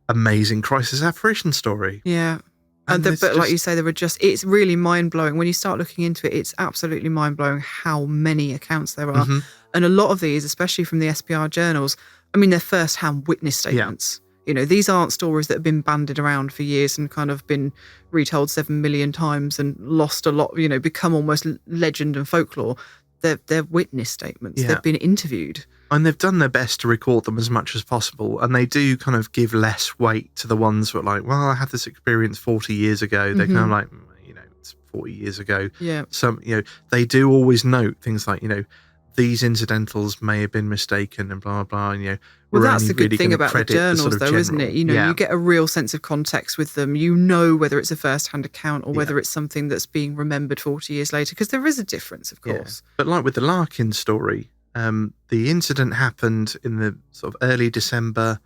Speaker 3: amazing crisis apparition story.
Speaker 2: Yeah. But like you say, it's really mind-blowing. When you start looking into it, it's absolutely mind-blowing how many accounts there are. And a lot of these, especially from the SPR journals, they're first-hand witness statements. These aren't stories that have been bandied around for years and kind of been retold 7 million times and lost a lot, become almost legend and folklore. They're witness statements. They've been interviewed.
Speaker 3: And they've done their best to record them as much as possible. And they do kind of give less weight to the ones that are like, well, I had this experience 40 years ago. They're kind of like, it's 40 years ago.
Speaker 2: Yeah.
Speaker 3: Some, they do always note things like, these incidentals may have been mistaken and blah, blah, and,
Speaker 2: well, that's the good thing about the journals, though, isn't it? You get a real sense of context with them. You know whether it's a first-hand account or whether it's something that's being remembered 40 years later, because there is a difference, of course.
Speaker 3: But like with the Larkin story, the incident happened in the sort of early December,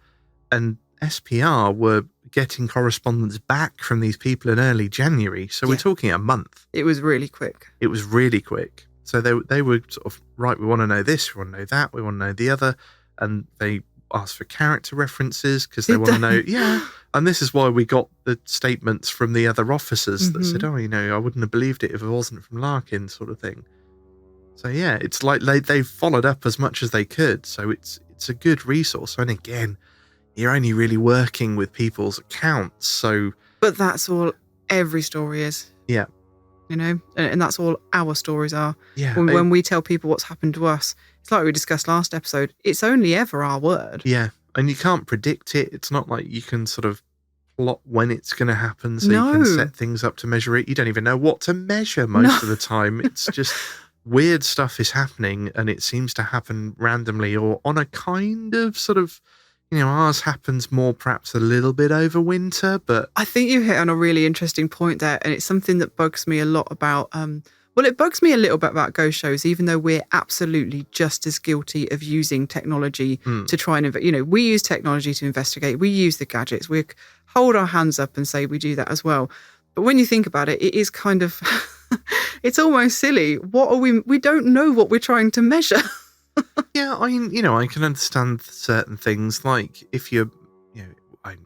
Speaker 3: and SPR were getting correspondence back from these people in early January. So we're talking a month.
Speaker 2: It was really quick.
Speaker 3: So they were sort of, right, we want to know this, we want to know that, we want to know the other. And they asked for character references because they want to know, And this is why we got the statements from the other officers that said, I wouldn't have believed it if it wasn't from Larkin, sort of thing. So it's like they've followed up as much as they could. So it's a good resource. And again, you're only really working with people's accounts.
Speaker 2: But that's all every story is.
Speaker 3: Yeah.
Speaker 2: And that's all our stories are.
Speaker 3: Yeah.
Speaker 2: When we tell people what's happened to us, it's like we discussed last episode, it's only ever our word.
Speaker 3: Yeah. And you can't predict it. It's not like you can sort of plot when it's going to happen, so you can set things up to measure it. You don't even know what to measure most of the time. It's just weird stuff is happening, and it seems to happen randomly or on a kind of sort of, ours happens more perhaps a little bit over winter, but...
Speaker 2: I think you hit on a really interesting point there, and it's something that bugs me a lot about... it bugs me a little bit about ghost shows, even though we're absolutely just as guilty of using technology to try and... we use technology to investigate. We use the gadgets. We hold our hands up and say we do that as well. But when you think about it, it is kind of... it's almost silly. What are we... We don't know what we're trying to measure.
Speaker 3: Yeah, I can understand certain things, like if you're,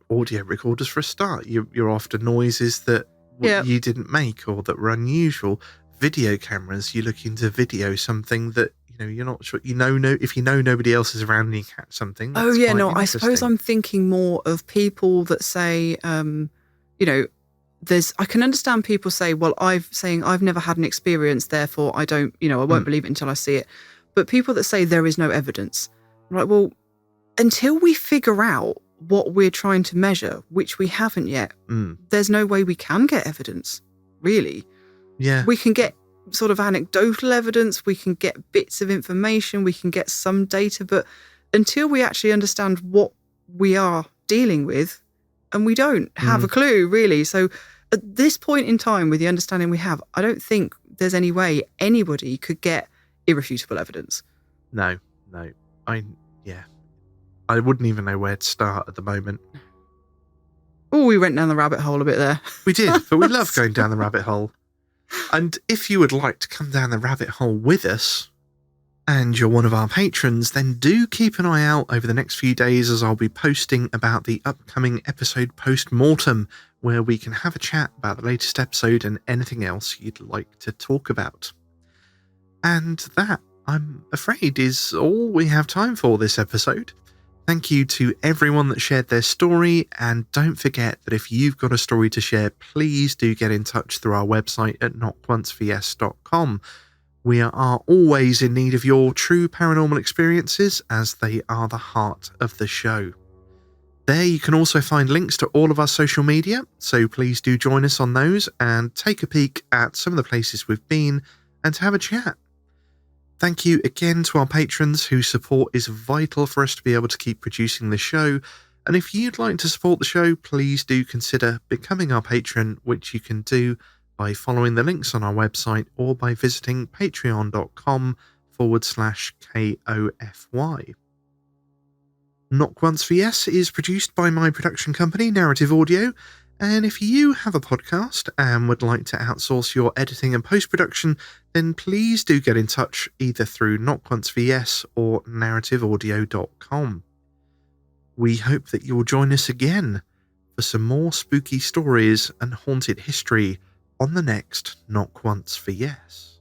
Speaker 3: audio recorders for a start, you're after noises that you didn't make or that were unusual. Video cameras, you look into video, something that, you're not sure, if nobody else is around and you catch something. That's
Speaker 2: I suppose I'm thinking more of people that say, I can understand people say, well, I've never had an experience, therefore I don't, I won't believe it until I see it. But people that say there is no evidence, right? Well, until we figure out what we're trying to measure, which we haven't yet, there's no way we can get evidence, really.
Speaker 3: Yeah.
Speaker 2: We can get sort of anecdotal evidence, we can get bits of information, we can get some data, but until we actually understand what we are dealing with, and we don't have a clue, really. So at this point in time, with the understanding we have, I don't think there's any way anybody could get irrefutable evidence.
Speaker 3: No. I wouldn't even know where to start at the moment.
Speaker 2: Oh, we went down the rabbit hole a bit there.
Speaker 3: We did, but we love going down the rabbit hole. And if you would like to come down the rabbit hole with us, and you're one of our patrons, then do keep an eye out over the next few days, as I'll be posting about the upcoming episode post-mortem, where we can have a chat about the latest episode and anything else you'd like to talk about. And that, I'm afraid, is all we have time for this episode. Thank you to everyone that shared their story, and don't forget that if you've got a story to share, please do get in touch through our website at notonceforyes.com. We are always in need of your true paranormal experiences, as they are the heart of the show. There you can also find links to all of our social media, so please do join us on those and take a peek at some of the places we've been and have a chat. Thank you again to our patrons, whose support is vital for us to be able to keep producing the show. And if you'd like to support the show, please do consider becoming our patron, which you can do by following the links on our website or by visiting patreon.com/KOFY. Knock Once for Yes is produced by my production company, Narrative Audio. And if you have a podcast and would like to outsource your editing and post-production, then please do get in touch either through Knock Once for Yes or narrativeaudio.com. We hope that you'll join us again for some more spooky stories and haunted history on the next Knock Once for Yes.